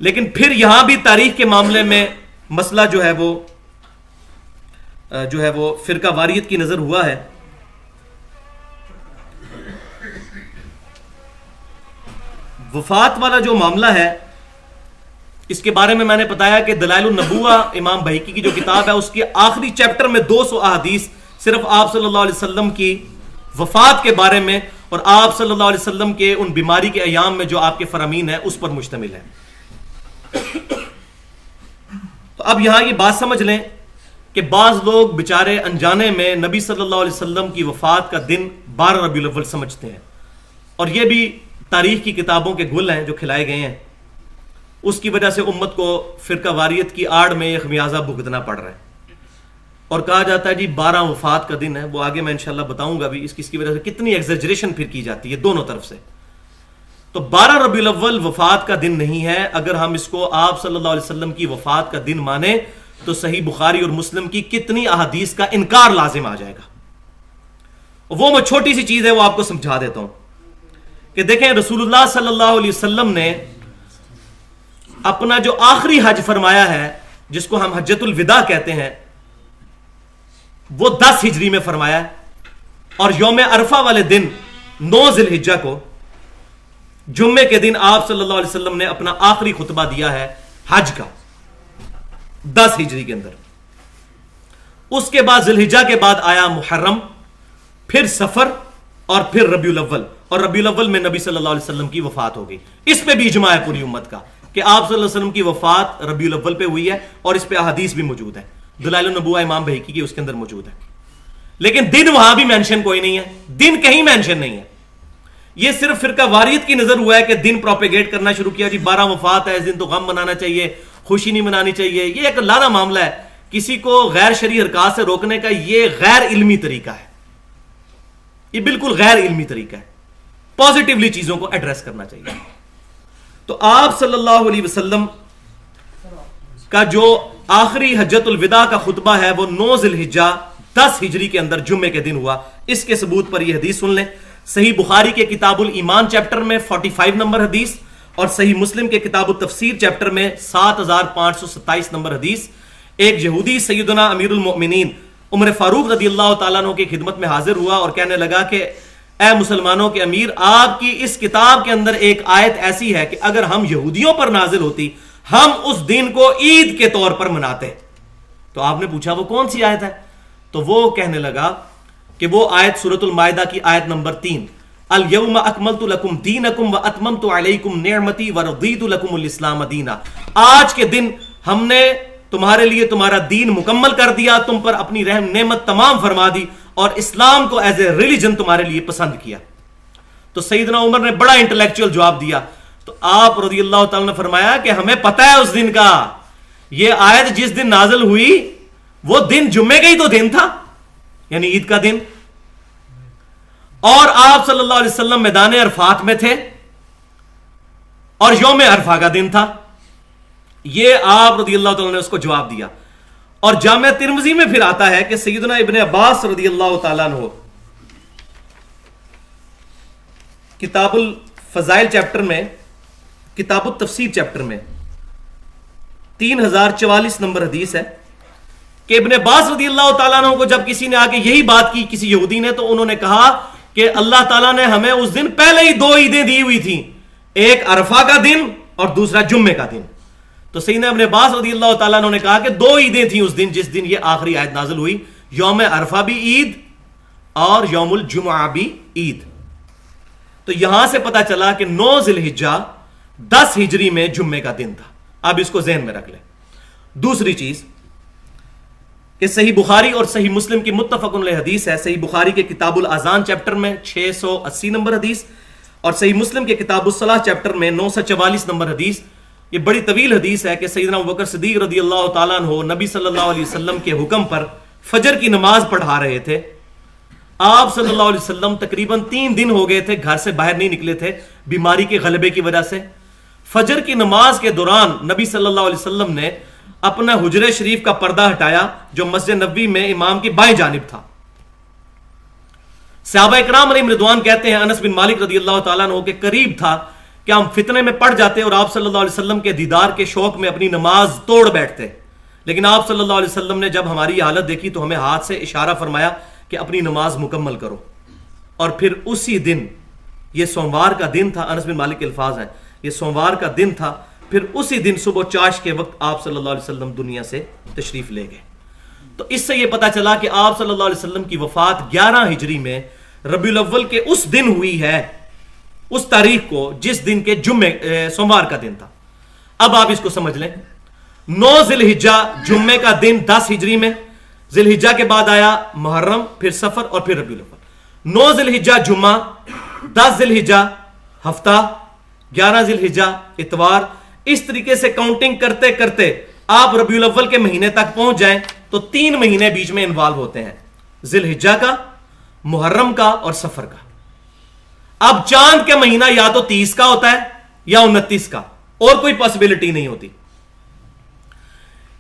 لیکن پھر یہاں بھی تاریخ کے معاملے میں مسئلہ جو ہے وہ فرقہ واریت کی نظر ہوا ہے. وفات والا جو معاملہ ہے اس کے بارے میں میں نے بتایا کہ دلائل النبوہ امام بہیقی کی جو کتاب ہے اس کے آخری چیپٹر میں 200 احادیث صرف آپ صلی اللہ علیہ وسلم کی وفات کے بارے میں اور آپ صلی اللہ علیہ وسلم کے ان بیماری کے ایام میں جو آپ کے فرامین ہیں اس پر مشتمل ہے. تو اب یہاں یہ بات سمجھ لیں کہ بعض لوگ بچارے انجانے میں نبی صلی اللہ علیہ وسلم کی وفات کا دن 12 ربیع الاول سمجھتے ہیں، اور یہ بھی تاریخ کی کتابوں کے گل ہیں جو کھلائے گئے ہیں. اس کی وجہ سے امت کو فرقہ واریت کی آڑ میں یہ خمیازہ بھگتنا پڑ رہا ہے، اور کہا جاتا ہے جی 12 وفات کا دن ہے. وہ آگے میں انشاءاللہ بتاؤں گا بھی اس کی وجہ سے کتنی ایگزیجریشن پھر کی جاتی ہے دونوں طرف سے. تو 12 ربیع الاول وفات کا دن نہیں ہے. اگر ہم اس کو آپ صلی اللہ علیہ وسلم کی وفات کا دن مانیں تو صحیح بخاری اور مسلم کی کتنی احادیث کا انکار لازم آ جائے گا. وہ میں چھوٹی سی چیز ہے وہ آپ کو سمجھا دیتا ہوں کہ دیکھیں رسول اللہ صلی اللہ علیہ وسلم نے اپنا جو آخری حج فرمایا ہے جس کو ہم حجۃ الوداع کہتے ہیں وہ 10 ہجری میں فرمایا ہے، اور یوم عرفہ والے دن 9 ذی الحجہ کو جمعے کے دن آپ صلی اللہ علیہ وسلم نے اپنا آخری خطبہ دیا ہے حج کا 10 ہجری کے اندر. اس کے بعد ذی الحجہ کے بعد آیا محرم، پھر سفر، اور پھر ربیع الاول، اور ربیع الاول میں نبی صلی اللہ علیہ وسلم کی وفات ہو گئی. اس پہ بھی اجماع ہے پوری امت کا کہ آپ صلی اللہ علیہ وسلم کی وفات ربیع الاول پہ ہوئی ہے، اور اس پہ احادیث بھی موجود ہے. دلائل النبوہ امام بہیقی کی اس کے اندر موجود ہے. لیکن دن وہاں بھی مینشن کوئی نہیں ہے، دن کہیں مینشن نہیں ہے. یہ صرف فرقہ واریت کی نظر ہوا ہے کہ دن پروپیگیٹ کرنا شروع کیا جی 12 وفات ہے اس دن تو غم منانا چاہیے، خوشی نہیں منانی چاہیے. یہ ایک لانا معاملہ ہے. کسی کو غیر شرعی حرکات سے روکنے کا یہ غیر علمی طریقہ ہے، یہ بالکل غیر علمی طریقہ ہے. پازیٹیولی چیزوں کو ایڈریس کرنا چاہیے. تو آپ صلی اللہ علیہ وسلم کا جو آخری حجۃ الوداع کا خطبہ ہے وہ 9 ذی الحجہ 10 ہجری کے اندر جمعے کے دن ہوا. اس کے ثبوت پر یہ حدیث سن لیں. صحیح بخاری کے کتاب الایمان چیپٹر میں 45 نمبر حدیث، اور صحیح مسلم کے کتاب التفسیر چیپٹر میں 7527 نمبر حدیث. ایک یہودی سیدنا امیر المؤمنین عمر فاروق رضی اللہ تعالیٰ عنہ کی خدمت میں حاضر ہوا اور کہنے لگا کہ اے مسلمانوں کے امیر، آپ کی اس کتاب کے اندر ایک آیت ایسی ہے کہ اگر ہم یہودیوں پر نازل ہوتی ہم اس دن کو عید کے طور پر مناتے. تو آپ نے پوچھا وہ کون سی آیت ہے؟ تو وہ کہنے لگا کہ وہ آیت سورۃ المائدہ کی آیت نمبر 3، الیوم اکملت لکم دینکم واتممت علیکم نعمتی ورضیت لکم الاسلام دینا. آج کے دن ہم نے تمہارے لیے تمہارا دین مکمل کر دیا، تم پر اپنی رحم نعمت تمام فرما دی، اور اسلام کو ایز اے ریلیجن تمہارے لیے پسند کیا. تو سیدنا عمر نے بڑا انٹلیکچوئل جواب دیا. تو آپ رضی اللہ تعالیٰ نے فرمایا کہ ہمیں پتہ ہے اس دن کا، یہ آیت جس دن نازل ہوئی وہ دن جمعے کا ہی تو دن تھا، یعنی عید کا دن، اور آپ صلی اللہ علیہ وسلم میدان عرفات میں تھے اور یوم عرفہ کا دن تھا. یہ آپ رضی اللہ تعالیٰ نے اس کو جواب دیا. اور جامع ترمذی میں پھر آتا ہے کہ سیدنا ابن عباس رضی اللہ تعالیٰ عنہ کتاب الفضائل چیپٹر میں، کتاب التفسیر چیپٹر میں 3044 نمبر حدیث ہے کہ ابن عباس رضی اللہ تعالیٰ عنہ کو جب کسی نے آ کے یہی بات کی، کسی یہودی نے، تو انہوں نے کہا کہ اللہ تعالیٰ نے ہمیں اس دن پہلے ہی 2 عیدیں دی ہوئی تھیں، ایک عرفہ کا دن اور دوسرا جمعے کا دن. تو سیدنا ابن عباس رضی اللہ تعالیٰ عنہ نے کہا کہ 2 عیدیں تھیں اس دن جس دن یہ آخری آیت نازل ہوئی، یوم عرفہ بھی عید اور یوم الجمعہ بھی عید. تو یہاں سے پتا چلا کہ 9 ذی الحجہ 10 ہجری میں جمعے کا دن تھا. اب اس کو ذہن میں رکھ لیں. دوسری چیز کہ صحیح بخاری اور صحیح مسلم کی متفق علیہ حدیث ہے. صحیح بخاری کے کتاب الاذان چیپٹر میں 680 نمبر حدیث، اور صحیح مسلم کے کتاب الصلاۃ چیپٹر میں 944 نمبر حدیث. یہ بڑی طویل حدیث ہے کہ سیدنا ابوبکر صدیق رضی اللہ تعالیٰ عنہ نبی صلی اللہ علیہ وسلم کے حکم پر فجر کی نماز پڑھا رہے تھے. آپ صلی اللہ علیہ وسلم تقریباً 3 دن ہو گئے تھے گھر سے باہر نہیں نکلے تھے بیماری کے غلبے کی وجہ سے. فجر کی نماز کے دوران نبی صلی اللہ علیہ وسلم نے اپنا حجرے شریف کا پردہ ہٹایا جو مسجد نبوی میں امام کی بائیں جانب تھا. صحابہ اکرام علیہم رضوان کہتے ہیں انس بن مالک رضی اللہ تعالیٰ عنہ کے قریب تھا کہ ہم فتنے میں پڑ جاتے اور آپ صلی اللہ علیہ وسلم کے دیدار کے شوق میں اپنی نماز توڑ بیٹھتے. لیکن آپ صلی اللہ علیہ وسلم نے جب ہماری حالت دیکھی تو ہمیں ہاتھ سے اشارہ فرمایا کہ اپنی نماز مکمل کرو. اور پھر اسی دن، یہ سوموار کا دن تھا، انس بن مالک کے الفاظ ہیں، یہ سوموار کا دن تھا، پھر اسی دن صبح چاش کے وقت آپ صلی اللہ علیہ وسلم دنیا سے تشریف لے گئے. تو اس سے یہ پتا چلا کہ آپ صلی اللہ علیہ وسلم کی وفات 11 ہجری میں ربیع الاول کے اس دن ہوئی ہے، اس تاریخ کو جس دن کے سوموار کا دن تھا. اب آپ اس کو سمجھ لیں، 9 ذی الحجہ جمعے کا دن 10 ہجری میں، ذی الحجہ کے بعد آیا محرم، پھر سفر اور پھر ربیع الاول. 9 ذی الحجہ جمعہ، 10 ذی الحجہ ہفتہ، 11 ذی الحجہ اتوار. اس طریقے سے کاؤنٹنگ کرتے کرتے آپ ربیع الاول کے مہینے تک پہنچ جائیں تو 3 مہینے بیچ میں انوالو ہوتے ہیں، ذی الحجہ کا، محرم کا اور سفر کا. اب چاند کا مہینہ یا تو 30 کا ہوتا ہے یا 29 کا، اور کوئی پاسبلٹی نہیں ہوتی.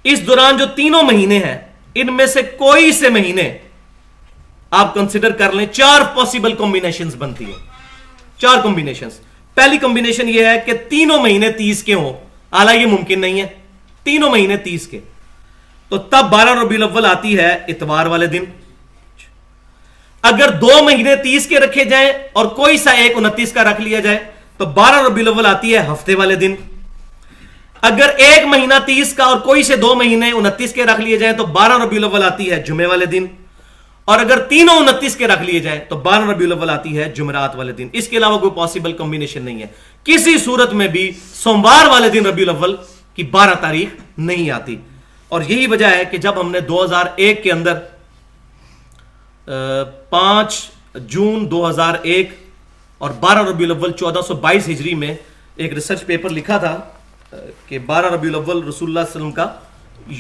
اس دوران جو تینوں مہینے ہیں ان میں سے کوئی سے مہینے آپ کنسیڈر کر لیں، 4 پاسبل کمبینیشنز بنتی ہیں. 4 کمبینیشنز. پہلی کمبینیشن یہ ہے کہ تینوں مہینے 30 کے ہوں، حالانکہ یہ ممکن نہیں ہے، تینوں مہینے 30 کے. تو تب 12 ربیع الاول آتی ہے اتوار والے دن. اگر 2 مہینے 30 کے رکھے جائیں اور کوئی سا ایک 29 کا رکھ لیا جائے تو 12 ربیع الاول آتی ہے ہفتے والے دن. اگر ایک مہینہ 30 کا اور کوئی سے 2 مہینے 29 کے رکھ لیے جائیں تو 12 ربیع الاول آتی ہے جمعے والے دن. اور اگر تینوں 29 کے رکھ لیے جائیں تو 12 ربیع الاول آتی ہے جمعرات والے دن. اس کے علاوہ کوئی پاسبل کمبینیشن نہیں ہے. کسی صورت میں بھی سوموار والے دن ربیع الاول کی 12 تاریخ نہیں آتی. اور یہی وجہ ہے کہ جب ہم نے 2001 کے اندر 5 جون 2001 اور 12 ربیع الاول 1422 ہجری میں ایک ریسرچ پیپر لکھا تھا کہ 12 ربیع الاول رسول اللہ صلی اللہ علیہ وسلم کا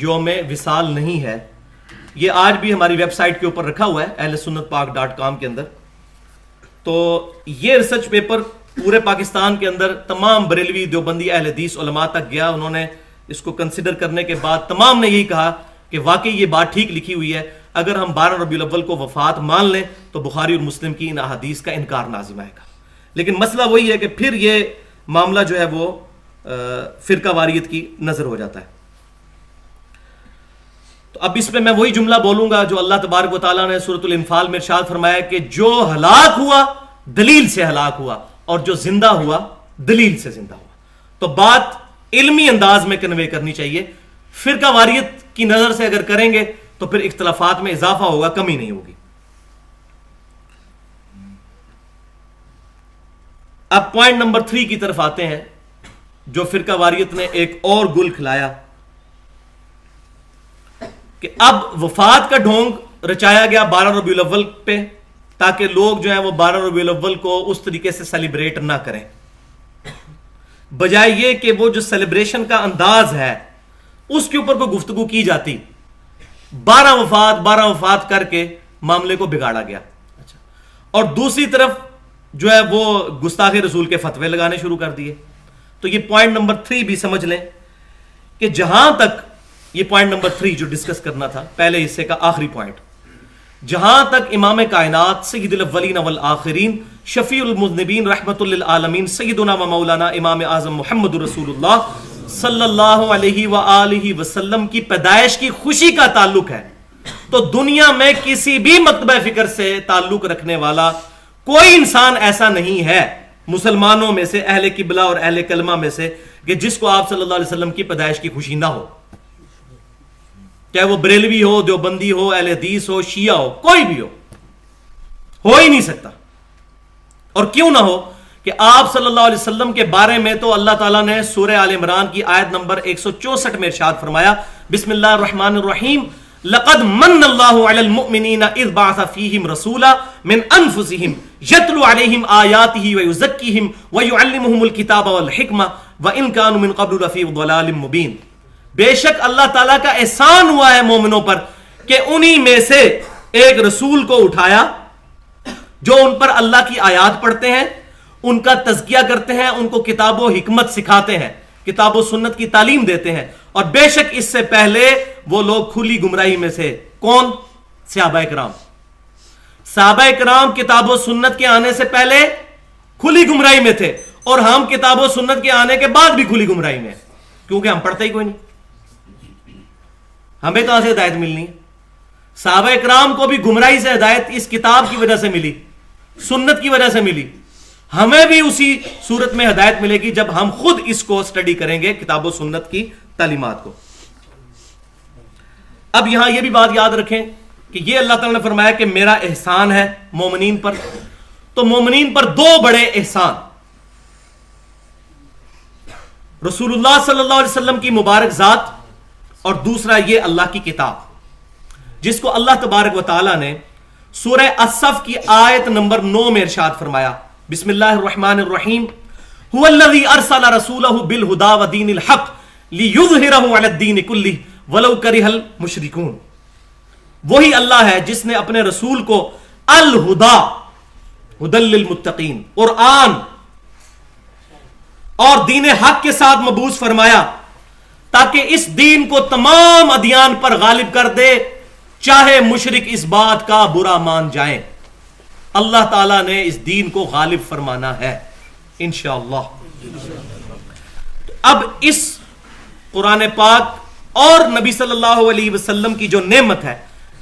یوم وصال نہیں ہے. یہ آج بھی ہماری ویب سائٹ کے اوپر رکھا ہوا ہے ahlsunnatpak.com کے اندر. تو یہ ریسرچ پیپر پورے پاکستان کے اندر تمام بریلوی دیوبندی اہل حدیث علماء تک گیا. انہوں نے اس کو کنسیڈر کرنے کے بعد تمام نے یہی کہا کہ واقعی یہ بات ٹھیک لکھی ہوئی ہے. اگر ہم 12 ربیع الاول کو وفات مان لیں تو بخاری اور مسلم کی ان احادیث کا انکار لازم آئے گا. لیکن مسئلہ وہی ہے کہ پھر یہ معاملہ جو ہے وہ فرقہ واریت کی نظر ہو جاتا ہے. تو اب اس پہ میں وہی جملہ بولوں گا جو اللہ تبارک و تعالیٰ نے سورۃ الانفال میں ارشاد فرمایا کہ جو ہلاک ہوا دلیل سے ہلاک ہوا اور جو زندہ ہوا دلیل سے زندہ ہوا. تو بات علمی انداز میں کنوے کرنی چاہیے. فرقہ واریت کی نظر سے اگر کریں گے تو پھر اختلافات میں اضافہ ہوگا، کمی نہیں ہوگی. اب پوائنٹ نمبر 3 کی طرف آتے ہیں جو فرقہ واریت نے ایک اور گل کھلایا کہ اب وفات کا ڈھونگ رچایا گیا 12 ربیع الاول پہ تاکہ لوگ جو ہیں وہ 12 ربیع الاول کو اس طریقے سے سیلیبریٹ نہ کریں، بجائے یہ کہ وہ جو سیلیبریشن کا انداز ہے اس کے اوپر کوئی گفتگو کی جاتی. 12 وفات کر کے معاملے کو بگاڑا گیا. اور دوسری طرف جو ہے وہ گستاخ رسول کے فتوے لگانے شروع کر دیے. تو یہ پوائنٹ نمبر 3 بھی سمجھ لیں کہ جہاں تک یہ پوائنٹ نمبر 3 جو ڈسکس کرنا تھا پہلے حصے کا آخری پوائنٹ، جہاں تک امام کائنات سید الاولین والآخرین شفیع المذنبین رحمت للعالمین سیدنا و مولانا امام اعظم محمد رسول اللہ صلی اللہ علیہ وآلہ وسلم کی پیدائش کی خوشی کا تعلق ہے تو دنیا میں کسی بھی مکتبہ فکر سے تعلق رکھنے والا کوئی انسان ایسا نہیں ہے مسلمانوں میں سے، اہل قبلہ اور اہل کلمہ میں سے، کہ جس کو آپ صلی اللہ علیہ وسلم کی پیدائش کی خوشی نہ ہو. چاہے وہ بریلوی ہو، دیوبندی ہو، اہل حدیث ہو، شیعہ ہو، کوئی بھی ہو ہی نہیں سکتا. اور کیوں نہ ہو کہ آپ صلی اللہ علیہ وسلم کے بارے میں تو اللہ تعالیٰ نے سورہ آل عمران کی آیت نمبر 164 میں ارشاد فرمایا، بسم اللہ الرحمن الرحیم، لقد من اللہ علی المؤمنین اذ بعث فیہم رسولا من انفسہم یتلو علیہم آیاتہ ویزکیہم ویعلمہم الکتاب والحکمہ وان کانوا من قبل لفی ضلال مبین. بے شک اللہ تعالیٰ کا احسان ہوا ہے مومنوں پر کہ انہی میں سے ایک رسول کو اٹھایا جو ان پر اللہ کی آیات پڑھتے ہیں، ان کا تزکیہ کرتے ہیں، ان کو کتاب و حکمت سکھاتے ہیں، کتاب و سنت کی تعلیم دیتے ہیں، اور بے شک اس سے پہلے وہ لوگ کھلی گمراہی میں سے. کون؟ صحابہ کرام. صحابہ کرام کتاب و سنت کے آنے سے پہلے کھلی گمراہی میں تھے، اور ہم کتاب و سنت کے آنے کے بعد بھی کھلی گمراہی میں ہیں، کیونکہ ہم پڑھتے ہی کوئی نہیں. ہمیں کہاں سے ہدایت ملنی ہے؟ صحابہ کرام کو بھی گمراہی سے ہدایت اس کتاب کی وجہ سے ملی، سنت کی وجہ سے ملی. ہمیں بھی اسی صورت میں ہدایت ملے گی جب ہم خود اس کو سٹڈی کریں گے، کتاب و سنت کی تعلیمات کو. اب یہاں یہ بھی بات یاد رکھیں کہ یہ اللہ تعالیٰ نے فرمایا کہ میرا احسان ہے مومنین پر. تو مومنین پر دو بڑے احسان، رسول اللہ صلی اللہ علیہ وسلم کی مبارک ذات، اور دوسرا یہ اللہ کی کتاب، جس کو اللہ تبارک و تعالی نے سورہ الصف کی آیت نمبر 9 میں ارشاد فرمایا. بسم اللہ الرحمن الرحیم. هو الذی ارسل رسولہ بالہدی ودین الحق لیظہرہ علی الدین کلہ ولو کرہ المشرکون. وہی اللہ ہے جس نے اپنے رسول کو الہدا، ہدی للمتقین، قرآن اور دین حق کے ساتھ مبعوث فرمایا تاکہ اس دین کو تمام ادیان پر غالب کر دے، چاہے مشرک اس بات کا برا مان جائیں. اللہ تعالیٰ نے اس دین کو غالب فرمانا ہے انشاءاللہ. اب اس قرآن پاک اور نبی صلی اللہ علیہ وسلم کی جو نعمت ہے،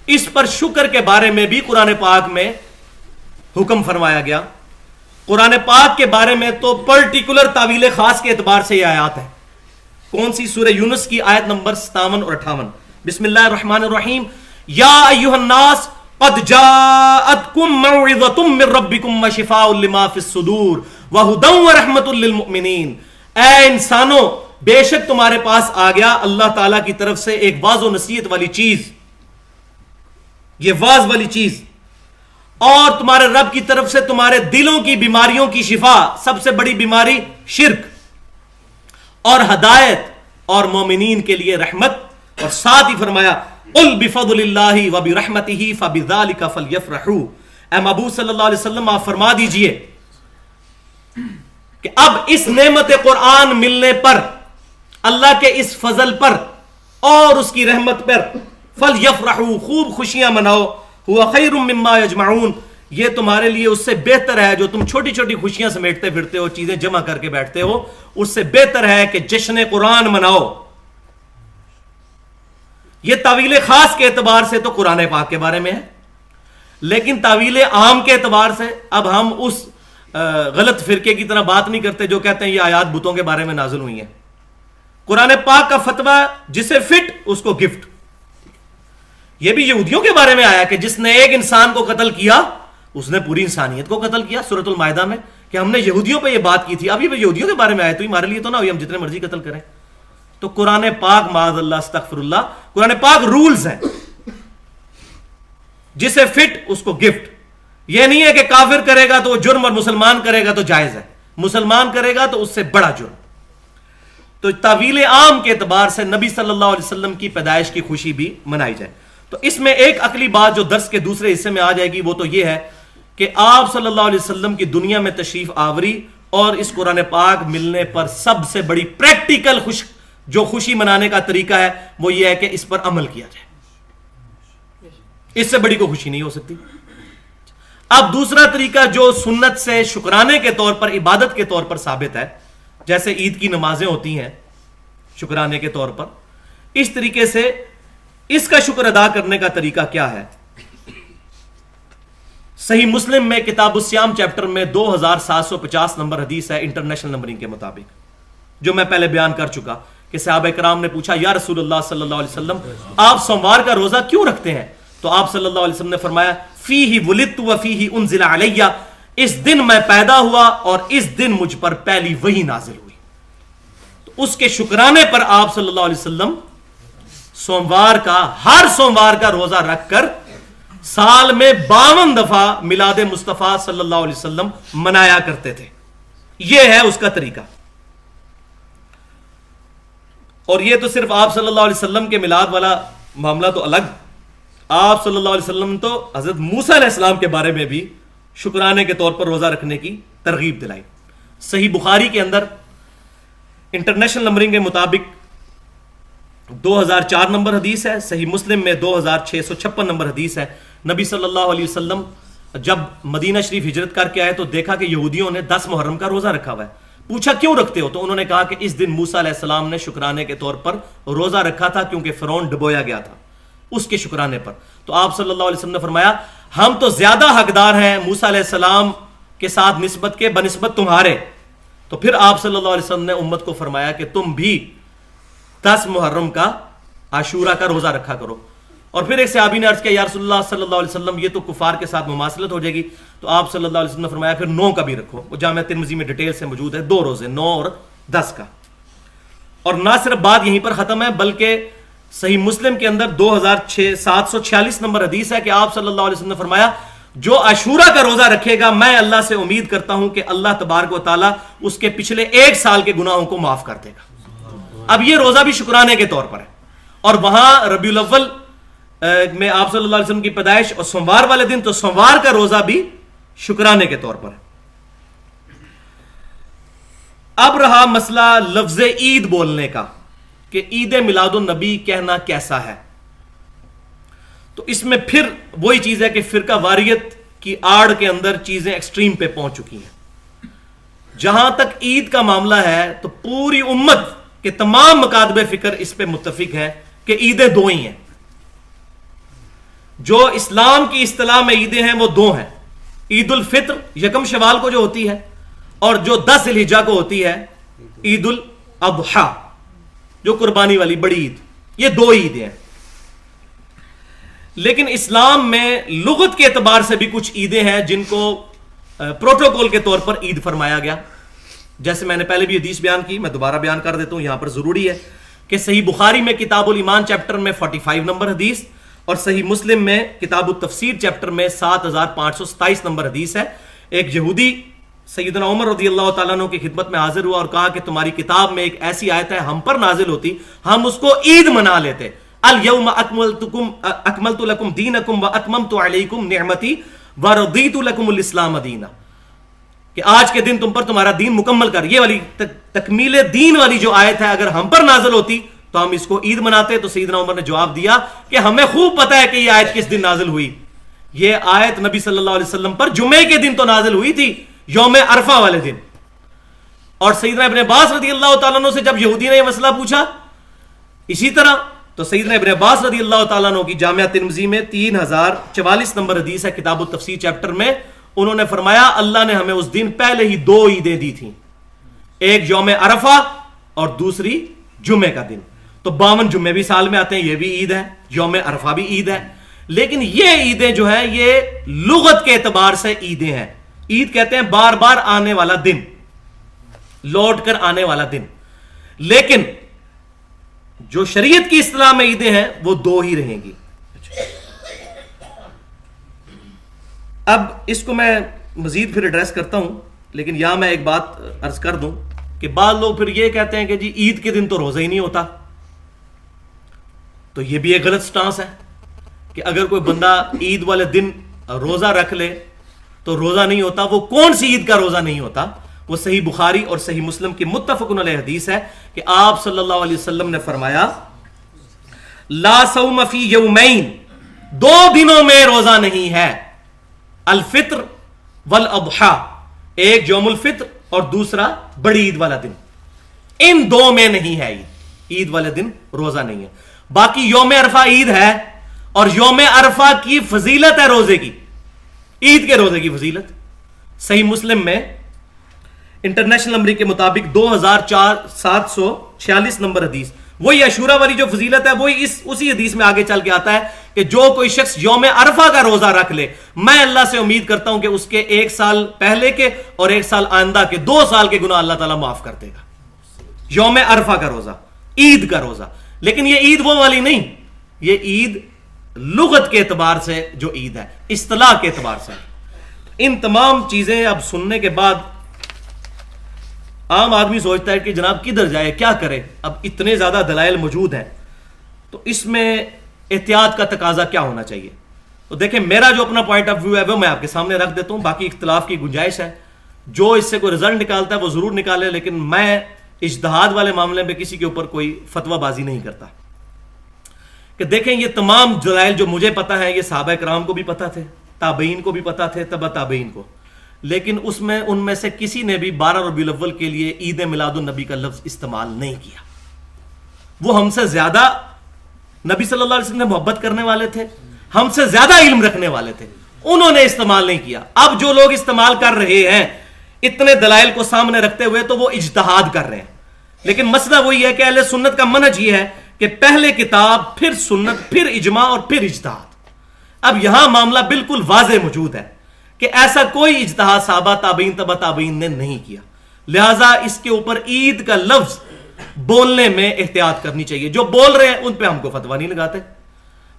اس پر شکر کے بارے میں بھی قرآن پاک میں حکم فرمایا گیا. قرآن پاک کے بارے میں تو پرٹیکولر تعویل خاص کے اعتبار سے یہ آیات ہے. کون سی؟ سورہ یونس کی آیت نمبر 57 اور 58. بسم اللہ الرحمن الرحیم. یا ایھا الناس قد جاءتکم موعظۃ من ربکم وشفاء لما فی الصدور وہدی ورحمۃ للمؤمنین. اے انسانوں، بے شک تمہارے پاس آ گیا اللہ تعالیٰ کی طرف سے ایک واعظ و نصیحت والی چیز، یہ واعظ والی چیز، اور تمہارے رب کی طرف سے تمہارے دلوں کی بیماریوں کی شفا، سب سے بڑی بیماری شرک، اور ہدایت، اور مومنین کے لیے رحمت. اور ساتھ ہی فرمایا قل بفضل اللہ وبرحمتہ فبذلک فلیفرحوا. اے محبوب صلی اللہ علیہ وسلم آپ فرما دیجئے کہ اب اس نعمت قرآن ملنے پر، اللہ کے اس فضل پر اور اس کی رحمت پر، فلیفرحوا، خوب خوشیاں مناؤ. ہوا خیر مما یجمعون، یہ تمہارے لیے اس سے بہتر ہے جو تم چھوٹی چھوٹی خوشیاں سمیٹتے پھرتے ہو، چیزیں جمع کر کے بیٹھتے ہو، اس سے بہتر ہے کہ جشن قرآن مناؤ. یہ تعویل خاص کے اعتبار سے تو قرآن پاک کے بارے میں ہے، لیکن تعویل عام کے اعتبار سے اب ہم اس غلط فرقے کی طرح بات نہیں کرتے جو کہتے ہیں یہ آیات بتوں کے بارے میں نازل ہوئی ہیں. قرآن پاک کا فتویٰ جسے فٹ اس کو گفٹ. یہ بھی یہودیوں کے بارے میں آیا کہ جس نے ایک انسان کو قتل کیا اس نے پوری انسانیت کو قتل کیا، سورۃ المائدہ میں، کہ ہم نے یہودیوں پہ یہ بات کی تھی. اب یہ یہودیوں کے بارے میں آیا تو ہمارے لیے تو نہ ہوئی ہم جتنے مرضی قتل کریں. تو قرآن پاک معاذ اللہ استغفر اللہ، قرآن پاک رولز ہیں، جسے فٹ اس کو گفٹ. یہ نہیں ہے کہ کافر کرے گا تو وہ جرم اور مسلمان کرے گا تو جائز ہے، مسلمان کرے گا تو اس سے بڑا جرم. تو تعویل عام کے اعتبار سے نبی صلی اللہ علیہ وسلم کی پیدائش کی خوشی بھی منائی جائے. تو اس میں ایک عقلی بات جو درس کے دوسرے حصے میں آ جائے گی وہ تو یہ ہے کہ آپ صلی اللہ علیہ وسلم کی دنیا میں تشریف آوری اور اس قرآن پاک ملنے پر سب سے بڑی پریکٹیکل جو خوشی منانے کا طریقہ ہے وہ یہ ہے کہ اس پر عمل کیا جائے. اس سے بڑی کوئی خوشی نہیں ہو سکتی. اب دوسرا طریقہ جو سنت سے شکرانے کے طور پر، عبادت کے طور پر ثابت ہے، جیسے عید کی نمازیں ہوتی ہیں شکرانے کے طور پر، اس طریقے سے اس کا شکر ادا کرنے کا طریقہ کیا ہے؟ صحیح مسلم میں کتاب الصیام چیپٹر میں 2750 نمبر حدیث ہے انٹرنیشنل نمبرنگ کے مطابق، جو میں پہلے بیان کر چکا کہ صحابہ کرام نے پوچھا یا رسول اللہ صلی اللہ علیہ وسلم آپ سوموار کا روزہ کیوں رکھتے ہیں؟ تو آپ صلی اللہ علیہ وسلم نے فرمایا فیہ ولدت وفیہ انزل علی، اس دن میں پیدا ہوا اور اس دن مجھ پر پہلی وحی نازل ہوئی. تو اس کے شکرانے پر آپ صلی اللہ علیہ وسلم سوموار کا، ہر سوموار کا روزہ رکھ کر سال میں 52 دفعہ میلاد مصطفیٰ صلی اللہ علیہ وسلم منایا کرتے تھے. یہ ہے اس کا طریقہ. اور یہ تو صرف آپ صلی اللہ علیہ وسلم کے میلاد والا معاملہ تو الگ، آپ صلی اللہ علیہ وسلم تو حضرت موسیٰ علیہ السلام کے بارے میں بھی شکرانے کے طور پر روزہ رکھنے کی ترغیب دلائی. صحیح بخاری کے اندر انٹرنیشنل نمبرنگ کے مطابق 2004 نمبر حدیث ہے. صحیح مسلم میں 2656 نمبر حدیث ہے. نبی صلی اللہ علیہ وسلم جب مدینہ شریف ہجرت کر کے آئے تو دیکھا کہ یہودیوں نے 10 محرم کا روزہ رکھا ہوا ہے. پوچھا کیوں رکھتے ہو؟ تو انہوں نے کہا کہ اس دن موسیٰ علیہ السلام نے شکرانے کے طور پر روزہ رکھا تھا کیونکہ فرعون ڈبویا گیا تھا اس کے شکرانے پر. تو آپ صلی اللہ علیہ وسلم نے فرمایا ہم تو زیادہ حقدار ہیں موسیٰ علیہ السلام کے ساتھ نسبت کے بنسبت تمہارے. تو پھر آپ صلی اللہ علیہ وسلم نے امت کو فرمایا کہ تم بھی 10 محرم کا عاشورہ کا روزہ رکھا کرو. اور پھر ایک صحابی نے عرض کیا یا رسول اللہ صلی اللہ علیہ وسلم یہ تو کفار کے ساتھ مماثلت ہو جائے گی. تو آپ صلی اللہ علیہ وسلم نے فرمایا پھر 9 کا بھی رکھو. وہ جامعہ ترمذی میں ڈیٹیل سے موجود ہے 2 روزے 9 اور 10 کا. اور نہ صرف بات یہیں پر ختم ہے بلکہ صحیح مسلم کے اندر 2746 نمبر حدیث ہے کہ آپ صلی اللہ علیہ وسلم نے فرمایا جو عاشورہ کا روزہ رکھے گا میں اللہ سے امید کرتا ہوں کہ اللہ تبارک و تعالیٰ اس کے پچھلے 1 سال کے گناہوں کو معاف کر دے گا. اب یہ روزہ بھی شکرانے کے طور پر ہے. اور وہاں ربیع الاول میں آپ صلی اللہ علیہ وسلم کی پیدائش اور سوموار والے دن تو سوموار کا روزہ بھی شکرانے کے طور پر ہے. اب رہا مسئلہ لفظ عید بولنے کا کہ عید میلاد النبی کہنا کیسا ہے. تو اس میں پھر وہی چیز ہے کہ فرقہ واریت کی آڑ کے اندر چیزیں ایکسٹریم پہ پہنچ چکی ہیں. جہاں تک عید کا معاملہ ہے تو پوری امت کے تمام مکاتب فکر اس پہ متفق ہیں کہ عیدیں 2 ہی ہیں. جو اسلام کی اصطلاح میں عیدیں ہیں وہ 2 ہیں. عید الفطر 1 شوال کو جو ہوتی ہے اور جو 10 ذی الحجہ کو ہوتی ہے عید الاضحیٰ جو قربانی والی بڑی عید. یہ 2 عیدیں ہیں. لیکن اسلام میں لغت کے اعتبار سے بھی کچھ عیدیں ہیں جن کو پروٹوکول کے طور پر عید فرمایا گیا. جیسے میں نے پہلے بھی حدیث بیان کی میں دوبارہ بیان کر دیتا ہوں یہاں پر ضروری ہے کہ صحیح بخاری میں کتاب الایمان چیپٹر میں 45 نمبر حدیث اور صحیح مسلم میں کتاب التفسیر چیپٹر میں 7527 نمبر حدیث ہے. ایک یہودی سیدنا عمر رضی اللہ تعالیٰ عنہ کی خدمت میں حاضر ہوا اور کہا کہ تمہاری کتاب میں ایک ایسی آیت ہے ہم پر نازل ہوتی ہم اس کو عید منا لیتے. الیوم اکملت لکم دینکم واتممت علیکم نعمتی ورضیت لکم الاسلام دینا کہ آج کے دن تم پر تمہارا دین مکمل کر. یہ والی تکمیل دین والی جو آیت ہے اگر ہم پر نازل ہوتی تو ہم اس کو عید مناتے. تو سیدنا عمر نے جواب دیا کہ ہمیں خوب پتا ہے کہ یہ آیت کس دن نازل ہوئی. یہ آیت نبی صلی اللہ علیہ وسلم پر جمعے کے دن تو نازل ہوئی تھی یوم عرفہ والے دن. اور سیدنا ابن عباس رضی اللہ تعالیٰ عنہ سے جب یہودی نے یہ مسئلہ پوچھا اسی طرح تو سیدنا ابن عباس رضی اللہ تعالیٰ عنہ کی جامعہ ترمذی میں 3044 نمبر حدیث ہے کتاب التفسیر چیپٹر میں انہوں نے فرمایا اللہ نے ہمیں اس دن پہلے ہی 2 عیدیں دی تھیں. ایک یوم عرفہ اور دوسری جمعے کا دن. تو 52 جمعے بھی سال میں آتے ہیں یہ بھی عید ہے یوم عرفہ بھی عید ہے. لیکن یہ عیدیں جو ہیں یہ لغت کے اعتبار سے عیدیں ہیں. عید کہتے ہیں بار بار آنے والا دن لوٹ کر آنے والا دن. لیکن جو شریعت کی اصطلاح میں عیدیں ہیں وہ 2 ہی رہیں گی. اب اس کو میں مزید پھر ایڈریس کرتا ہوں لیکن یہاں میں ایک بات عرض کر دوں کہ بعض لوگ پھر یہ کہتے ہیں کہ جی عید کے دن تو روزہ ہی نہیں ہوتا. تو یہ بھی ایک غلط سٹانس ہے کہ اگر کوئی بندہ عید والے دن روزہ رکھ لے تو روزہ نہیں ہوتا. وہ کون سی عید کا روزہ نہیں ہوتا؟ وہ صحیح بخاری اور صحیح مسلم کی متفق علیہ حدیث ہے کہ آپ صلی اللہ علیہ وسلم نے فرمایا لا صوم فی یومین 2 دنوں میں روزہ نہیں ہے. الفطر والاضحیٰ ایک یوم الفطر اور دوسرا بڑی عید والا دن. ان 2 میں نہیں ہے عید. عید والے دن روزہ نہیں ہے. باقی یوم عرفہ عید ہے اور یوم عرفہ کی فضیلت ہے روزے کی عید کے روزے کی فضیلت. صحیح مسلم میں انٹرنیشنل نمبر کے مطابق 2746 نمبر حدیث وہی عاشورہ والی جو فضیلت ہے وہی اسی حدیث میں آگے چل کے آتا ہے کہ جو کوئی شخص یوم عرفہ کا روزہ رکھ لے میں اللہ سے امید کرتا ہوں کہ اس کے 1 سال پہلے کے اور 1 سال آئندہ کے 2 سال کے گناہ اللہ تعالیٰ معاف کر دے گا. یوم عرفہ کا روزہ عید کا روزہ. لیکن یہ عید وہ والی نہیں. یہ عید لغت کے اعتبار سے جو عید ہے اصطلاح کے اعتبار سے. ان تمام چیزیں اب سننے کے بعد عام آدمی سوچتا ہے کہ جناب کدھر جائے کیا کرے. اب اتنے زیادہ دلائل موجود ہیں تو اس میں احتیاط کا تقاضا کیا ہونا چاہیے. تو دیکھیں میرا جو اپنا پوائنٹ آف ویو ہے وہ میں آپ کے سامنے رکھ دیتا ہوں, باقی اختلاف کی گنجائش ہے, جو اس سے کوئی رزلٹ نکالتا ہے وہ ضرور نکالے, لیکن میں اجتہاد والے معاملے میں کسی کے اوپر کوئی فتویٰ بازی نہیں کرتا. کہ دیکھیں یہ تمام دلائل جو مجھے پتا ہے یہ صحابہ کرام کو بھی پتا تھے, تابعین کو بھی پتا تھے, تبع تابعین کو, لیکن ان میں سے کسی نے بھی 12 ربیع الاول کے لیے عید میلاد النبی کا لفظ استعمال نہیں کیا. وہ ہم سے زیادہ نبی صلی اللہ علیہ وسلم سے محبت کرنے والے تھے, ہم سے زیادہ علم رکھنے والے تھے, انہوں نے استعمال نہیں کیا. اب جو لوگ استعمال کر رہے ہیں اتنے دلائل کو سامنے رکھتے ہوئے تو وہ اجتہاد کر رہے ہیں, لیکن مسئلہ وہی ہے کہ اہل سنت کا منہج یہ ہے کہ پہلے کتاب, پھر سنت, پھر اجماع اور پھر اجتہاد. اب یہاں معاملہ بالکل واضح موجود ہے کہ ایسا کوئی اجتہاد صحابہ تابعین تبع تابعین نے نہیں کیا, لہٰذا اس کے اوپر عید کا لفظ بولنے میں احتیاط کرنی چاہیے. جو بول رہے ہیں ان پہ ہم کو فتویٰ نہیں لگاتے.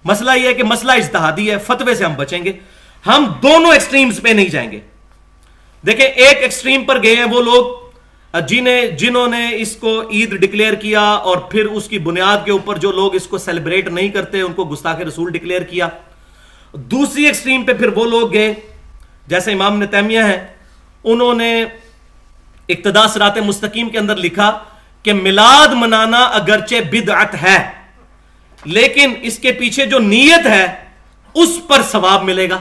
مسئلہ یہ ہے کہ مسئلہ اجتہادی ہے, فتوے سے ہم بچیں گے, ہم دونوں ایکسٹریمز پہ نہیں جائیں گے. دیکھیں ایک ایکسٹریم پر گئے ہیں وہ لوگ جنہوں نے اس کو عید ڈکلیئر کیا اور پھر اس کی بنیاد کے اوپر جو لوگ اس کو سیلیبریٹ نہیں کرتے ان کو گستاخ رسول ڈکلیئر کیا. دوسری ایکسٹریم پہ پھر وہ لوگ گئے جیسے امام ابن تیمیہ ہیں, انہوں نے اقتداء صراط مستقیم کے اندر لکھا کہ میلاد منانا اگرچہ بدعت ہے لیکن اس کے پیچھے جو نیت ہے اس پر ثواب ملے گا.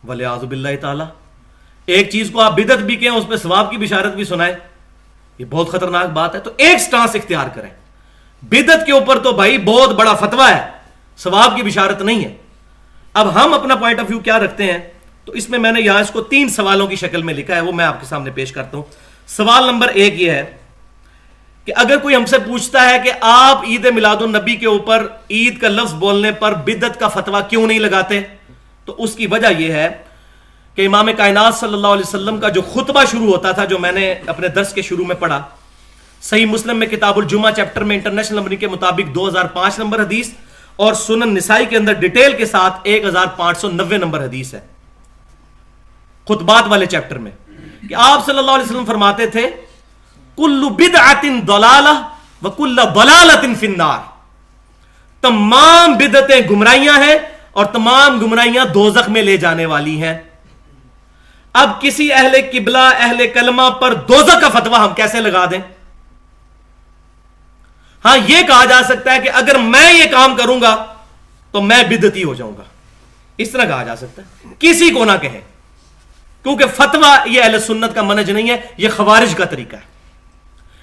ولیعوذ باللہ تعالی, ایک چیز کو آپ بدعت بھی کہیں اس پہ ثواب کی بشارت بھی سنائے, یہ بہت خطرناک بات ہے. تو ایک سٹانس اختیار کریں, بدعت کے اوپر تو بھائی بہت بڑا فتویٰ ہے, ثواب کی بشارت نہیں ہے. اب ہم اپنا پوائنٹ آف ویو کیا رکھتے ہیں, تو اس میں نے یہاں اس کو 3 سوالوں کی شکل میں لکھا ہے, وہ میں آپ کے سامنے پیش کرتا ہوں. سوال نمبر 1 یہ ہے کہ اگر کوئی ہم سے پوچھتا ہے کہ آپ عید میلاد النبی کے اوپر عید کا لفظ بولنے پر بدعت کا فتویٰ کیوں نہیں لگاتے, تو اس کی وجہ یہ ہے کہ امام کائنات صلی اللہ علیہ وسلم کا جو خطبہ شروع ہوتا تھا, جو میں نے اپنے درس کے شروع میں پڑھا, صحیح مسلم میں کتاب الجمعہ چیپٹر میں انٹرنیشنل نمبر کے مطابق 2005 نمبر حدیث, اور سنن نسائی کے اندر ڈیٹیل کے ساتھ 1590 نمبر حدیث ہے خطبات والے چیپٹر میں, کہ آپ صلی اللہ علیہ وسلم فرماتے تھے کل بدعت ضلالہ وکل ضلالۃ فی النار, تمام بدعتیں گمراہیاں ہیں اور تمام گمراہیاں دوزخ میں لے جانے والی ہیں. اب کسی اہل قبلہ اہل کلمہ پر دوزخ کا فتویٰ ہم کیسے لگا دیں؟ ہاں یہ کہا جا سکتا ہے کہ اگر میں یہ کام کروں گا تو میں بدعتی ہو جاؤں گا, اس طرح کہا جا سکتا ہے, کسی کو نہ کہیں, کیونکہ فتویٰ یہ اہل سنت کا منہج نہیں ہے, یہ خوارج کا طریقہ ہے.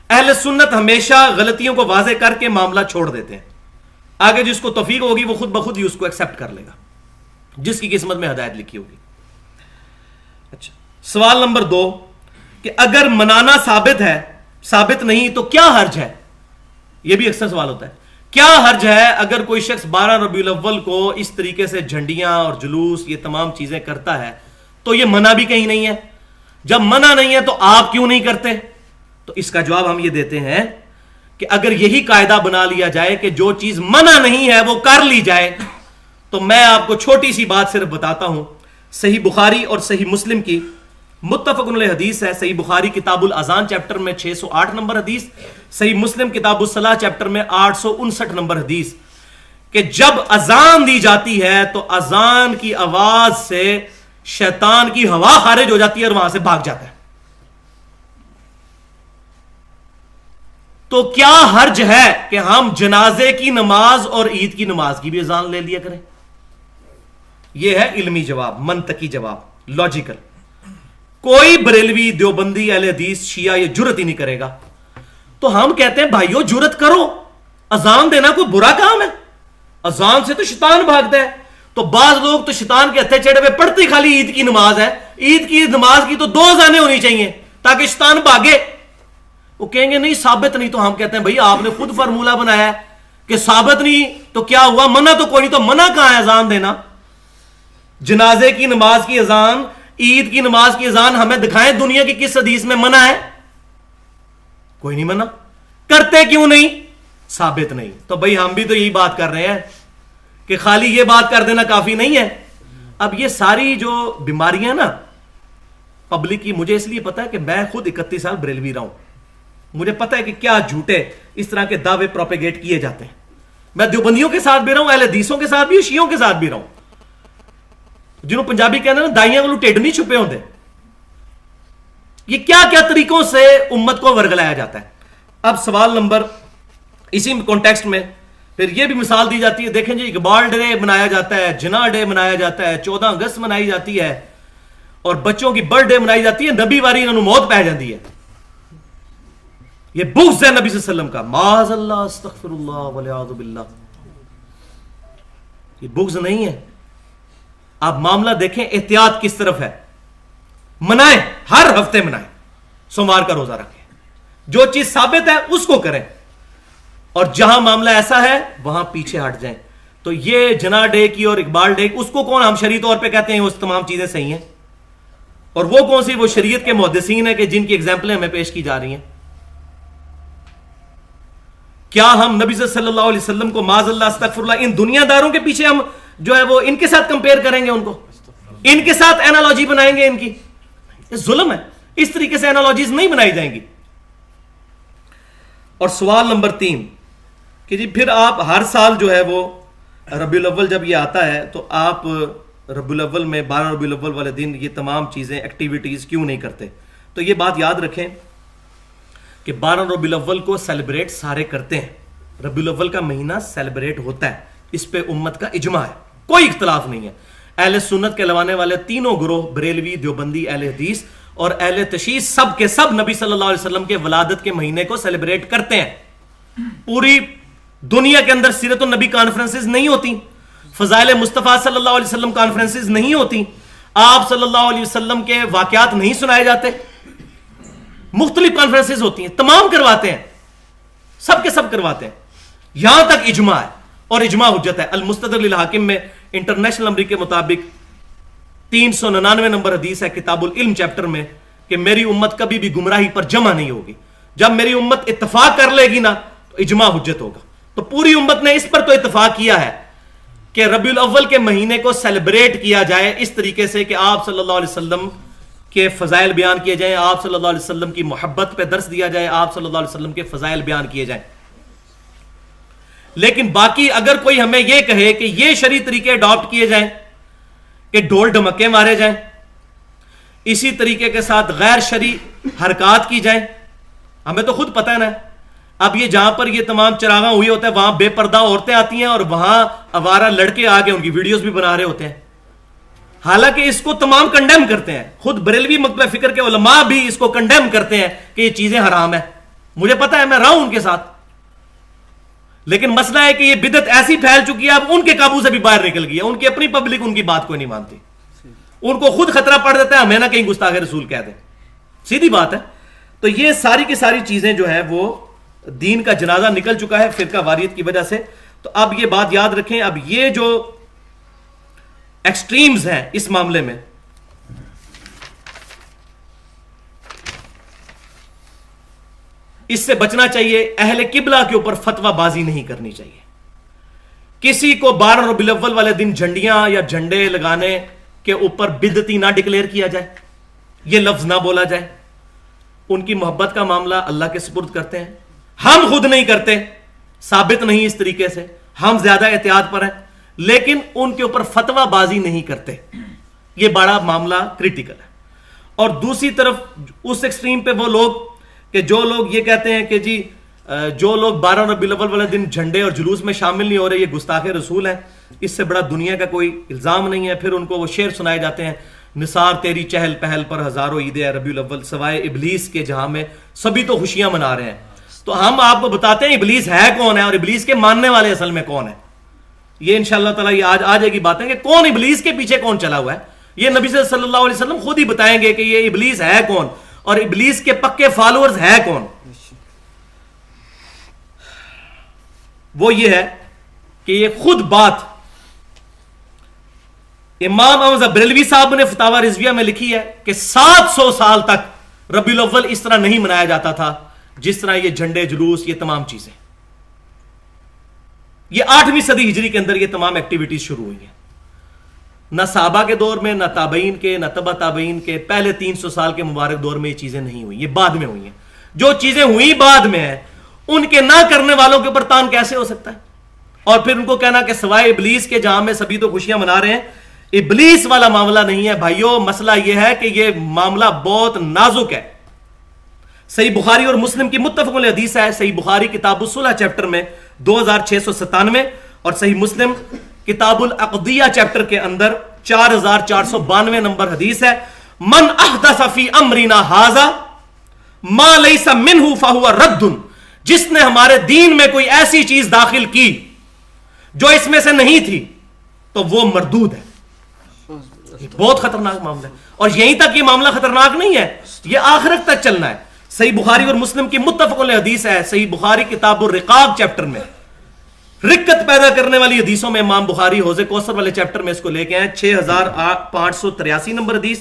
اہل سنت ہمیشہ غلطیوں کو واضح کر کے معاملہ چھوڑ دیتے ہیں, آگے جس کو توفیق ہوگی وہ خود بخود ہی اس کو ایکسپٹ کر لے گا, جس کی قسمت میں ہدایت لکھی ہوگی. اچھا, سوال نمبر 2 کہ اگر منانا ثابت ہے, ثابت نہیں تو کیا حرج ہے؟ یہ بھی اکثر سوال ہوتا ہے, کیا حرج ہے اگر کوئی شخص 12 ربیع الاول کو اس طریقے سے جھنڈیاں اور جلوس یہ تمام چیزیں کرتا ہے, تو یہ منع بھی کہیں نہیں ہے, جب منع نہیں ہے تو آپ کیوں نہیں کرتے؟ تو اس کا جواب ہم یہ دیتے ہیں کہ اگر یہی قاعدہ بنا لیا جائے کہ جو چیز منع نہیں ہے وہ کر لی جائے, تو میں آپ کو چھوٹی سی بات صرف بتاتا ہوں. صحیح بخاری اور صحیح مسلم کی متفق علیہ حدیث ہے, صحیح بخاری کتاب الاذان چیپٹر میں 608 نمبر حدیث, صحیح مسلم کتاب الصلاۃ چیپٹر میں 859 نمبر حدیث, کہ جب اذان دی جاتی ہے تو اذان کی آواز سے شیطان کی ہوا خارج ہو جاتی ہے اور وہاں سے بھاگ جاتا ہے. تو کیا حرج ہے کہ ہم جنازے کی نماز اور عید کی نماز کی بھی اذان لے لیا کریں؟ یہ ہے علمی جواب, منطقی جواب, لاجیکل. کوئی بریلوی, دیوبندی, اہل حدیث, شیعہ یہ جرت ہی نہیں کرے گا. تو ہم کہتے ہیں بھائیو جرت کرو, اذان دینا کوئی برا کام ہے؟ اذان سے تو شیطان بھاگتا ہے. تو بعض لوگ تو شیطان کے ہتھے چڑھے ہوئے پڑھتے خالی عید کی نماز ہے, عید کی نماز کی تو 2 اذانیں ہونی چاہیے تاکہ شیطان بھاگے. وہ کہیں گے نہیں ثابت نہیں. تو ہم کہتے ہیں بھائی آپ نے خود فارمولہ بنایا ہے کہ ثابت نہیں تو کیا ہوا, منع تو کوئی نہیں, تو منع کہاں ہے اذان دینا؟ جنازے کی نماز کی اذان, عید کی نماز کی اذان ہمیں دکھائیں دنیا کی کس حدیث میں منع ہے؟ کوئی نہیں منع. کرتے کیوں نہیں؟ ثابت نہیں. تو بھائی ہم بھی تو یہی بات کر رہے ہیں کہ خالی یہ بات کر دینا کافی نہیں ہے. اب یہ ساری جو بیماریاں نا پبلک کی, مجھے اس لیے پتا ہے کہ میں خود 31 سال بریلوی رہا ہوں, مجھے پتا ہے کہ کیا جھوٹے اس طرح کے دعوے پروپیگیٹ کیے جاتے ہیں. میں دیوبندیوں کے ساتھ بھی رہا ہوں, اہل حدیثوں کے ساتھ بھی, شیعوں کے ساتھ بھی رہا ہوں, جنہوں پنجابی کہتے ہیں نا دائیاں کو ٹیڈ نہیں چھپے ہوتے. یہ کیا کیا طریقوں سے امت کو ورگلایا جاتا ہے. اب سوال نمبر اسی کانٹیکسٹ میں پھر یہ بھی مثال دی جاتی ہے, دیکھیں جی اقبال ڈے منایا جاتا ہے, جناح ڈے منایا جاتا ہے, 14 اگست منائی جاتی ہے, اور بچوں کی برتھ ڈے منائی جاتی ہے, نبی واری انہوں موت پہ جاتی ہے. یہ بغض ہے نبی صلی اللہ علیہ وسلم کا, معاذ اللہ استغفر اللہ والعیاذ باللہ. یہ بغض نہیں ہے. آپ معاملہ دیکھیں احتیاط کس طرف ہے. منائیں, ہر ہفتے منائیں, سوموار کا روزہ رکھیں, جو چیز ثابت ہے اس کو کریں, اور جہاں معاملہ ایسا ہے وہاں پیچھے ہٹ جائیں. تو یہ جناح ڈے کی اور اقبال ڈے اس کو کون ہم شرعی طور پہ کہتے ہیں وہ تمام چیزیں صحیح ہیں, اور وہ کون سی, وہ شریعت کے محدثین ہیں کہ جن کی ایگزامپلیں ہمیں پیش کی جا رہی ہیں. کیا ہم نبی صلی اللہ علیہ وسلم کو معاذ اللہ استغفر اللہ ان دنیا داروں کے پیچھے ہم جو ہے وہ ان کے ساتھ کمپیئر کریں گے, ان کو ان کے ساتھ اینالوجی بنائیں گے؟ ان کی یہ ظلم ہے. اس طریقے سے اینالوجیز نہیں بنائی جائیں گی. اور سوال نمبر 3 کہ جی پھر آپ ہر سال جو ہے وہ ربیع الاول جب یہ آتا ہے تو آپ ربیع الاول میں 12 ربیع الاول والے دن یہ تمام چیزیں ایکٹیویٹیز کیوں نہیں کرتے؟ تو یہ بات یاد رکھیں کہ 12 ربیع الاول کو سیلیبریٹ سارے کرتے ہیں. ربیع الاول کا مہینہ سیلیبریٹ ہوتا ہے, اس پہ امت کا اجماع ہے, کوئی اختلاف نہیں ہے. اہل سنت کے لوانے والے تینوں گروہ, بریلوی, دیوبندی, اہل حدیث اور اہل تشیع, سب کے سب نبی صلی اللہ علیہ وسلم کے ولادت کے مہینے کو سیلیبریٹ کرتے ہیں. پوری دنیا کے اندر سیرت النبی کانفرنسز نہیں ہوتی, فضائل مصطفیٰ صلی اللہ علیہ وسلم کانفرنسز نہیں ہوتی, آپ صلی اللہ علیہ وسلم کے واقعات نہیں سنائے جاتے, مختلف کانفرنسز ہوتی ہیں, تمام کرواتے ہیں, سب کے سب کرواتے ہیں. یہاں تک اجماع ہے اور اجماع حجت ہے. المستدرک للحاکم میں انٹرنیشنل نمبر کے مطابق 399 نمبر حدیث ہے کتاب العلم چیپٹر میں کہ میری امت کبھی بھی گمراہی پر جمع نہیں ہوگی. جب میری امت اتفاق کر لے گی نا تو اجماع حجت ہوگا. تو پوری امت نے اس پر تو اتفاق کیا ہے کہ ربیع الاول کے مہینے کو سیلیبریٹ کیا جائے اس طریقے سے کہ آپ صلی اللہ علیہ وسلم کے فضائل بیان کیے جائیں, آپ صلی اللہ علیہ وسلم کی محبت پہ درس دیا جائے, آپ صلی اللہ علیہ وسلم کے فضائل بیان کیے جائیں. لیکن باقی اگر کوئی ہمیں یہ کہے کہ یہ شرعی طریقے اڈاپٹ کیے جائیں کہ ڈھول ڈھمکے مارے جائیں, اسی طریقے کے ساتھ غیر شرعی حرکات کی جائیں, ہمیں تو خود پتہ ہے نا. اب یہ جہاں پر یہ تمام چراغاں ہوئے ہوتے ہیں وہاں بے پردہ عورتیں آتی ہیں اور وہاں آوارہ لڑکے آ کے ان کی ویڈیوز بھی بنا رہے ہوتے ہیں, حالانکہ اس کو تمام کنڈیم کرتے ہیں. خود بریلوی مکتبہ فکر کے علماء بھی اس کو کنڈیم کرتے ہیں کہ یہ چیزیں حرام ہیں. مجھے پتا ہے, میں رہا ہوں ان کے ساتھ, لیکن مسئلہ ہے کہ یہ بدعت ایسی پھیل چکی ہے اب ان کے قابو سے بھی باہر نکل گئی ہے. ان کی اپنی پبلک ان کی بات کو نہیں مانتی, ان کو خود خطرہ پڑ دیتا ہے ہمیں نہ کہیں گستاخ رسول کہہ دیں, سیدھی بات ہے. تو یہ ساری کی ساری چیزیں جو ہے وہ دین کا جنازہ نکل چکا ہے فرقہ واریت کی وجہ سے. تو اب یہ بات یاد رکھیں, اب یہ جو ایکسٹریمز ہیں اس معاملے میں, اس سے بچنا چاہیے. اہل قبلہ کے اوپر فتویٰ بازی نہیں کرنی چاہیے. کسی کو 12 ربیع الاول والے دن جھنڈیاں یا جھنڈے لگانے کے اوپر بدعتی نہ ڈکلیئر کیا جائے, یہ لفظ نہ بولا جائے. ان کی محبت کا معاملہ اللہ کے سپرد کرتے ہیں, ہم خود نہیں کرتے, ثابت نہیں اس طریقے سے, ہم زیادہ احتیاط پر ہیں, لیکن ان کے اوپر فتویٰ بازی نہیں کرتے. یہ بڑا معاملہ کریٹیکل ہے. اور دوسری طرف اس ایکسٹریم پہ وہ لوگ کہ جو لوگ یہ کہتے ہیں کہ جی جو لوگ 12 ربیع الاول والے دن جھنڈے اور جلوس میں شامل نہیں ہو رہے یہ گستاخ رسول ہیں, اس سے بڑا دنیا کا کوئی الزام نہیں ہے. پھر ان کو وہ شعر سنائے جاتے ہیں, نثار تیری چہل پہل پر ہزاروں عیدیں ربیع الاول سوائے ابلیس کے جہاں میں سبھی تو خوشیاں منا رہے ہیں. تو ہم آپ کو بتاتے ہیں ابلیس ہے کون ہے اور ابلیس کے ماننے والے اصل میں کون ہے. یہ انشاءاللہ تعالیٰ یہ آج آ جائے گی باتیں کہ کون ابلیس کے پیچھے کون چلا ہوا ہے. یہ نبی صلی اللہ علیہ وسلم خود ہی بتائیں گے کہ یہ ابلیس ہے کون اور ابلیس کے پکے فالوورز ہے کون. وہ یہ ہے کہ یہ خود بات امام احمد بریلوی صاحب نے فتاوی رضویہ میں لکھی ہے کہ 700 سال تک ربیع الاول اس طرح نہیں منایا جاتا تھا جس طرح یہ جھنڈے جلوس یہ تمام چیزیں. یہ 8ویں صدی ہجری کے اندر یہ تمام ایکٹیویٹیز شروع ہوئی ہیں. نہ صحابہ کے دور میں, نہ تابعین کے, نہ تبع تابعین کے, پہلے 300 سال کے مبارک دور میں یہ چیزیں نہیں ہوئی, یہ بعد میں ہوئی ہیں. جو چیزیں ہوئی بعد میں ہیں ان کے نہ کرنے والوں کے اوپر تان کیسے ہو سکتا ہے؟ اور پھر ان کو کہنا کہ سوائے ابلیس کے جہاں میں سبھی تو خوشیاں منا رہے ہیں. ابلیس والا معاملہ نہیں ہے بھائیو. مسئلہ یہ ہے کہ یہ معاملہ بہت نازک ہے. صحیح بخاری اور مسلم کی متفق علیہ حدیث ہے. صحیح بخاری کتاب الصلح چیپٹر میں 2697 اور صحیح مسلم کتاب العقدیہ چیپٹر کے اندر 4492 نمبر حدیث ہے. من احدث فی امرنا ھذا ما لیس منہ فہو رد. جس نے ہمارے دین میں کوئی ایسی چیز داخل کی جو اس میں سے نہیں تھی تو وہ مردود ہے. یہ بہت خطرناک معاملہ ہے. اور یہیں تک یہ معاملہ خطرناک نہیں ہے, یہ آخرت تک چلنا ہے. صحیح بخاری اور مسلم کی متفق علیہ حدیث ہے. صحیح بخاری کتاب الرقاق چیپٹر میں رکت پیدا کرنے والی حدیثوں میں امام بخاری حوض کوثر والے چیپٹر میں اس کو لے کے آئے 6583 نمبر حدیث.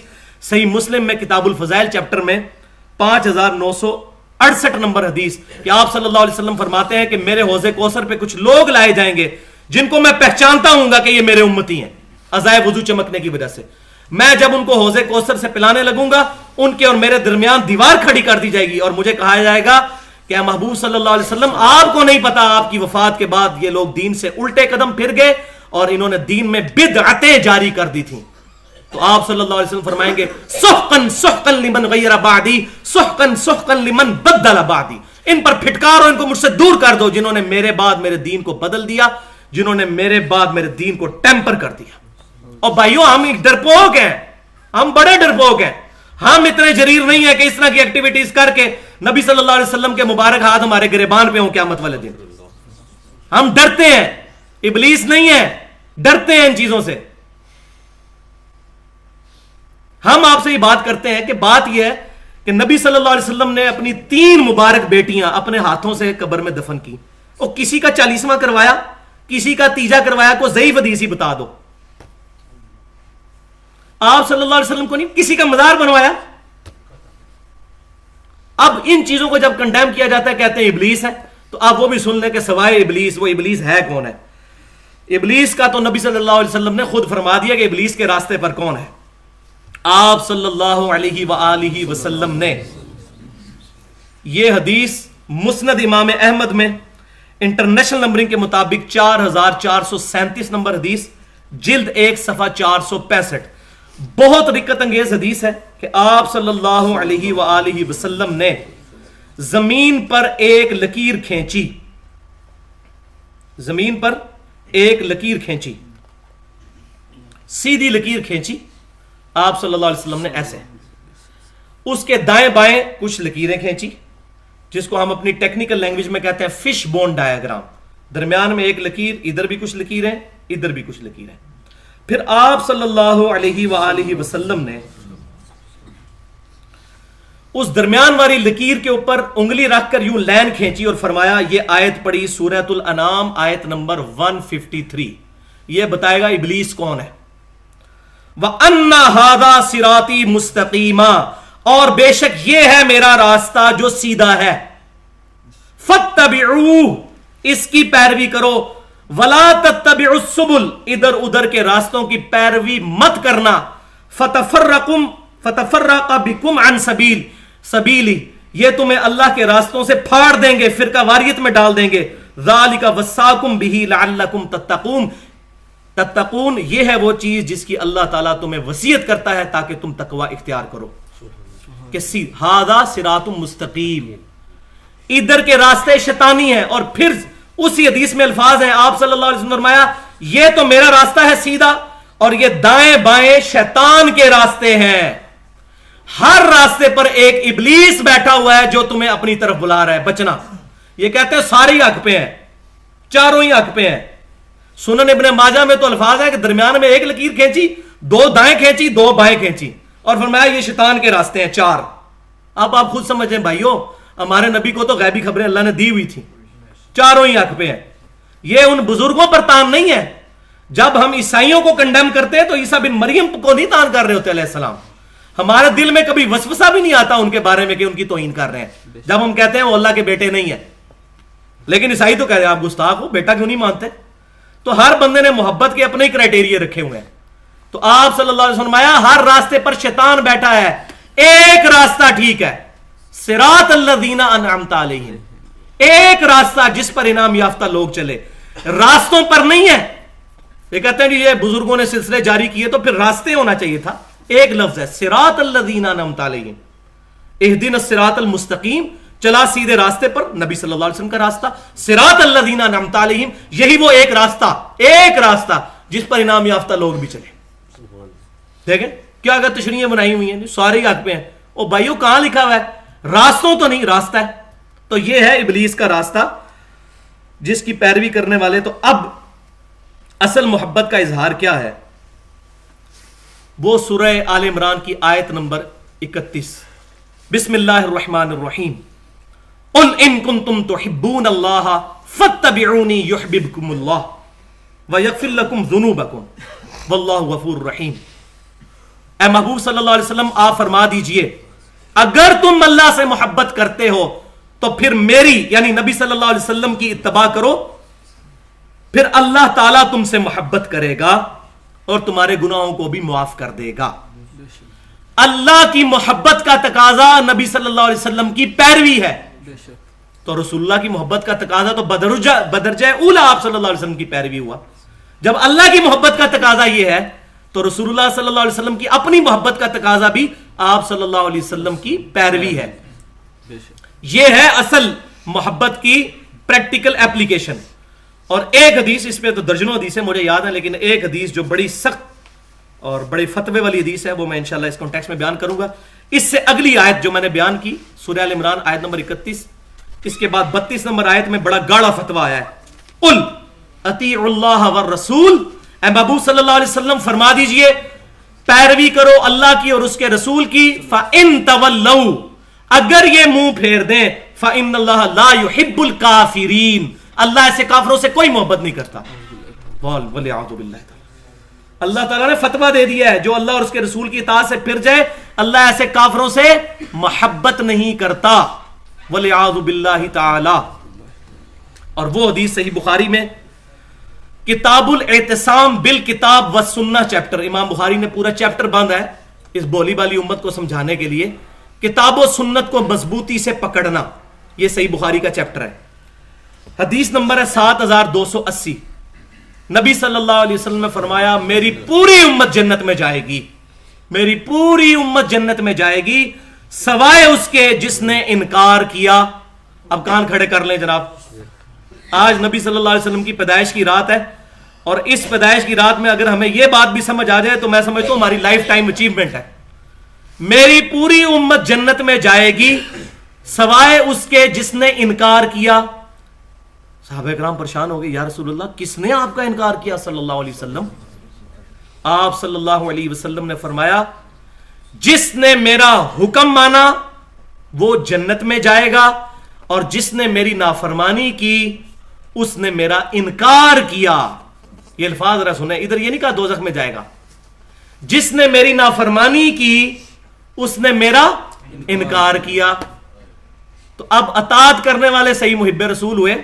صحیح مسلم میں کتاب الفضائل چیپٹر میں 5968 نمبر حدیث کہ آپ صلی اللہ علیہ وسلم فرماتے ہیں کہ میرے حوض کوثر پہ کچھ لوگ لائے جائیں گے جن کو میں پہچانتا ہوں گا کہ یہ میرے امتی ہیں عزائے وضو چمکنے کی وجہ سے. میں جب ان کو حوض کوثر سے پلانے لگوں گا ان کے اور میرے درمیان دیوار کھڑی کر دی جائے گی اور مجھے کہا جائے گا کہ اے محبوب صلی اللہ علیہ وسلم آپ کو نہیں پتا آپ کی وفات کے بعد یہ لوگ دین سے الٹے قدم پھر گئے اور انہوں نے دین میں بدعتیں جاری کر دی تھیں. تو آپ صلی اللہ علیہ وسلم فرمائیں گے سحقن سحقن لمن غیر بعدی سحقن سحقن لمن بدل بعدی. ان پر پھٹکارو, ان کو مجھ سے دور کر دو جنہوں نے میرے بعد میرے دین کو بدل دیا, جنہوں نے میرے بعد میرے دین کو ٹیمپر کر دیا. اور بھائیو ہم ڈرپوک ہیں, ہم بڑے ڈرپوک ہیں. ہم اتنے جریر نہیں ہیں کہ اس طرح کی ایکٹیویٹیز کر کے نبی صلی اللہ علیہ وسلم کے مبارک ہاتھ ہمارے گریبان پہ ہوں قیامت والے دن. ہم ڈرتے ہیں, ابلیس نہیں ہے, ڈرتے ہیں ان چیزوں سے. ہم آپ سے یہ بات کرتے ہیں کہ بات یہ ہے کہ نبی صلی اللہ علیہ وسلم نے اپنی 3 مبارک بیٹیاں اپنے ہاتھوں سے قبر میں دفن کی. اور کسی کا 40واں کروایا, کسی کا 3 کروایا, کو ضعیف حدیث ہی بتا دو. آپ صلی اللہ علیہ وسلم کو نہیں, کسی کا مزار بنوایا. اب ان چیزوں کو جب کنڈیم کیا جاتا ہے کہتے ہیں ابلیس ہے, تو آپ وہ بھی سن لیں کہ سوائے ابلیس وہ ابلیس ہے کون ہے. ابلیس کا تو نبی صلی اللہ علیہ وسلم نے خود فرما دیا کہ ابلیس کے راستے پر کون ہے. آپ صلی اللہ علیہ وآلہ وسلم نے یہ حدیث مسند امام احمد میں انٹرنیشنل نمبرنگ کے مطابق 4437 نمبر حدیث, جلد 1 صفحہ 465, بہت رکت انگیز حدیث ہے کہ آپ صلی اللہ علیہ وآلہ وسلم نے زمین پر ایک لکیر کھینچی, زمین پر ایک لکیر کھینچی, سیدھی لکیر کھینچی آپ صلی اللہ علیہ وسلم نے ایسے. اس کے دائیں بائیں کچھ لکیریں کھینچی جس کو ہم اپنی ٹیکنیکل لینگویج میں کہتے ہیں فش بون ڈایاگرام. درمیان میں ایک لکیر, ادھر بھی کچھ لکیریں, ادھر بھی کچھ لکیریں. پھر آپ صلی اللہ علیہ وآلہ وسلم نے اس درمیان والی لکیر کے اوپر انگلی رکھ کر یوں لین کھینچی اور فرمایا, یہ آیت پڑھی سورۃ الانعام آیت نمبر 153. یہ بتائے گا ابلیس کون ہے. وَأَنَّ هَذَا صِرَاطِي مُسْتَقِيمًا, اور بے شک یہ ہے میرا راستہ جو سیدھا ہے. فَاتَّبِعُوهُ, اس کی پیروی کرو. وَلَا تَتَّبِعُوا السُّبُلَ, ادھر ادھر کے راستوں کی پیروی مت کرنا. فَتَفَرَّقَ بِكُمْ عَنْ سَبِيلِي, یہ تمہیں اللہ کے راستوں سے پھاڑ دیں گے, فرقہ واریت میں ڈال دیں گے. ذَلِكَ وَصَّاكُمْ بِهِ لَعَلَّكُمْ تَتَّقُونَ, تتقون یہ ہے وہ چیز جس کی اللہ تعالیٰ تمہیں وصیت کرتا ہے تاکہ تم تقوی اختیار کرو. کہ ھذا صراط مستقیم, ادھر کے راستے شیطانی ہیں. اور پھر اسی حدیث میں الفاظ ہیں, آپ صلی اللہ علیہ وسلم نے فرمایا یہ تو میرا راستہ ہے سیدھا, اور یہ دائیں بائیں شیطان کے راستے ہیں. ہر راستے پر ایک ابلیس بیٹھا ہوا ہے جو تمہیں اپنی طرف بلا رہا ہے, بچنا. یہ کہتے ہیں سارے ہی حق پہ ہیں, چاروں ہی حق پہ ہیں. سنن ابن ماجہ میں تو الفاظ ہے کہ درمیان میں ایک لکیر کھینچی, 2 دائیں کھینچی, 2 بائیں کھینچی, اور فرمایا یہ شیطان کے راستے ہیں 4. اب آپ خود سمجھیں بھائیو, ہمارے نبی کو تو غیبی خبریں اللہ نے دی ہوئی تھی, چاروں ہی حق پہ ہیں. یہ ان بزرگوں پر تان نہیں ہے. جب ہم عیسائیوں کو کنڈیم کرتے ہیں تو عیسیٰ بن مریم کو نہیں تان کر رہے ہوتے علیہ السلام. ہمارے دل میں کبھی وسوسہ بھی نہیں آتا ان کے بارے میں کہ ان کی توہین کر رہے ہیں. جب ہم کہتے ہیں وہ اللہ کے بیٹے نہیں ہیں, لیکن عیسائی تو کہہ رہے ہیں آپ گستاخ ہو, بیٹا کیوں نہیں مانتے. تو ہر بندے نے محبت کے اپنے کرائٹیریا رکھے ہوئے ہیں. تو آپ صلی اللہ علیہ وسلم فرمایا ہر راستے پر شیطان بیٹھا ہے, ایک راستہ ٹھیک ہے, صراط الذین انعمت علیہم, ایک راستہ جس پر انعام یافتہ لوگ چلے. راستوں پر نہیں ہے. یہ کہتے ہیں یہ بزرگوں نے سلسلے جاری کیے تو پھر راستے ہونا چاہیے تھا. ایک لفظ ہے صراط الذین انعمت علیہم، اہدنا الصراط المستقیم، چلا سیدھے راستے پر، نبی صلی اللہ علیہ وسلم کا راستہ. صراط الذین انعمت علیہم، یہی وہ ایک راستہ جس پر انعام یافتہ لوگ بھی چلے. دیکھیں کیا اگر تشریحیں بنائی ہوئی ہیں سارے حق پہ ہیں. او بھائیو کہاں لکھا ہوا ہے؟ راستوں تو نہیں، راستہ ہے. تو یہ ہے ابلیس کا راستہ جس کی پیروی کرنے والے. تو اب اصل محبت کا اظہار کیا ہے؟ وہ سورہ آل عمران کی آیت نمبر 31. بسم اللہ الرحمن الرحیم. قل ان کنتم تحبون اللہ فاتبعونی یحببکم اللہ ویغفر لکم ذنوبکم واللہ غفور رحیم. اے محبوب صلی اللہ علیہ وسلم آپ فرما دیجئے اگر تم اللہ سے محبت کرتے ہو تو پھر میری یعنی نبی صلی اللہ علیہ وسلم کی اتباع کرو، پھر اللہ تعالیٰ تم سے محبت کرے گا اور تمہارے گناہوں کو بھی معاف کر دے گا. اللہ کی محبت کا تقاضا نبی صلی اللہ علیہ وسلم کی پیروی ہے. تو رسول اللہ کی محبت کا تقاضا تو بدرجہ اولا آپ صلی اللہ علیہ وسلم کی پیروی ہوا. جب اللہ کی محبت کا تقاضا یہ ہے تو رسول اللہ صلی اللہ علیہ وسلم کی اپنی محبت کا تقاضا بھی آپ صلی اللہ علیہ وسلم کی پیروی ہے. یہ ہے اصل محبت کی پریکٹیکل ایپلیکیشن. اور ایک حدیث، اس پہ تو درجنوں حدیثیں مجھے یاد ہیں، لیکن ایک حدیث جو بڑی سخت اور بڑی فتوے والی حدیث ہے وہ میں انشاءاللہ اس کانٹیکسٹ میں بیان کروں گا. اس سے اگلی آیت جو میں نے بیان کی سورہ ال عمران آیت نمبر 31، اس کے بعد 32 نمبر آیت میں بڑا گاڑا فتویٰ آیا ہے. قل اطیعوا اللہ والرسول، اے محبوب صلی اللہ علیہ وسلم فرما دیجئے پیروی کرو اللہ کی اور اس کے رسول کی. فَإِن تَوَلَّوْا، اگر یہ منہ پھیر دیں، فَإِنَّ اللَّهَ لَا يُحِبُّ الْكَافِرِينَ، اللہ ایسے کافروں سے کوئی محبت نہیں کرتا. وَالْعِيَاذُ بِاللَّهِ. اللہ تعالیٰ نے فتویٰ دے دیا ہے جو اللہ اور اس کے رسول کی اطاعت سے پھر جائے اللہ ایسے کافروں سے محبت نہیں کرتا. وَالْعِيَاذُ بِاللَّهِ تعالی. اور وہ حدیث صحیح بخاری میں کتاب الاعتصام بالکتاب والسنہ چیپٹر، امام بخاری نے پورا چیپٹر باندھا ہے اس بولی بالی امت کو سمجھانے کے لیے، کتاب و سنت کو مضبوطی سے پکڑنا. یہ صحیح بخاری کا چیپٹر ہے. حدیث نمبر ہے 7280. نبی صلی اللہ علیہ وسلم نے فرمایا میری پوری امت جنت میں جائے گی، میری پوری امت جنت میں جائے گی سوائے اس کے جس نے انکار کیا. اب کان کھڑے کر لیں جناب، آج نبی صلی اللہ علیہ وسلم کی پیدائش کی رات ہے اور اس پیدائش کی رات میں اگر ہمیں یہ بات بھی سمجھ آ جائے تو میں سمجھتا ہوں ہماری لائف ٹائم اچیومنٹ ہے. میری پوری امت جنت میں جائے گی سوائے اس کے جس نے انکار کیا. صحابہ کرام پریشان ہو گئے، یا رسول اللہ کس نے آپ کا انکار کیا صلی اللہ علیہ وسلم؟ آپ صلی اللہ علیہ وسلم نے فرمایا جس نے میرا حکم مانا وہ جنت میں جائے گا اور جس نے میری نافرمانی کی اس نے میرا انکار کیا. یہ الفاظ ذرا سنیں، ادھر یہ نہیں کہا دوزخ میں جائے گا. جس نے میری نافرمانی کی اس نے میرا انکار کیا. تو اب اطاعت کرنے والے صحیح محب رسول ہوئے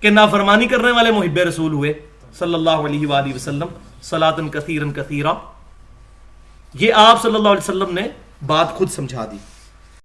کہ نافرمانی کرنے والے محب رسول ہوئے صلی اللہ علیہ وآلہ وسلم. صلاۃ کثیرا کثیرا. یہ آپ صلی اللہ علیہ وسلم نے بات خود سمجھا دی.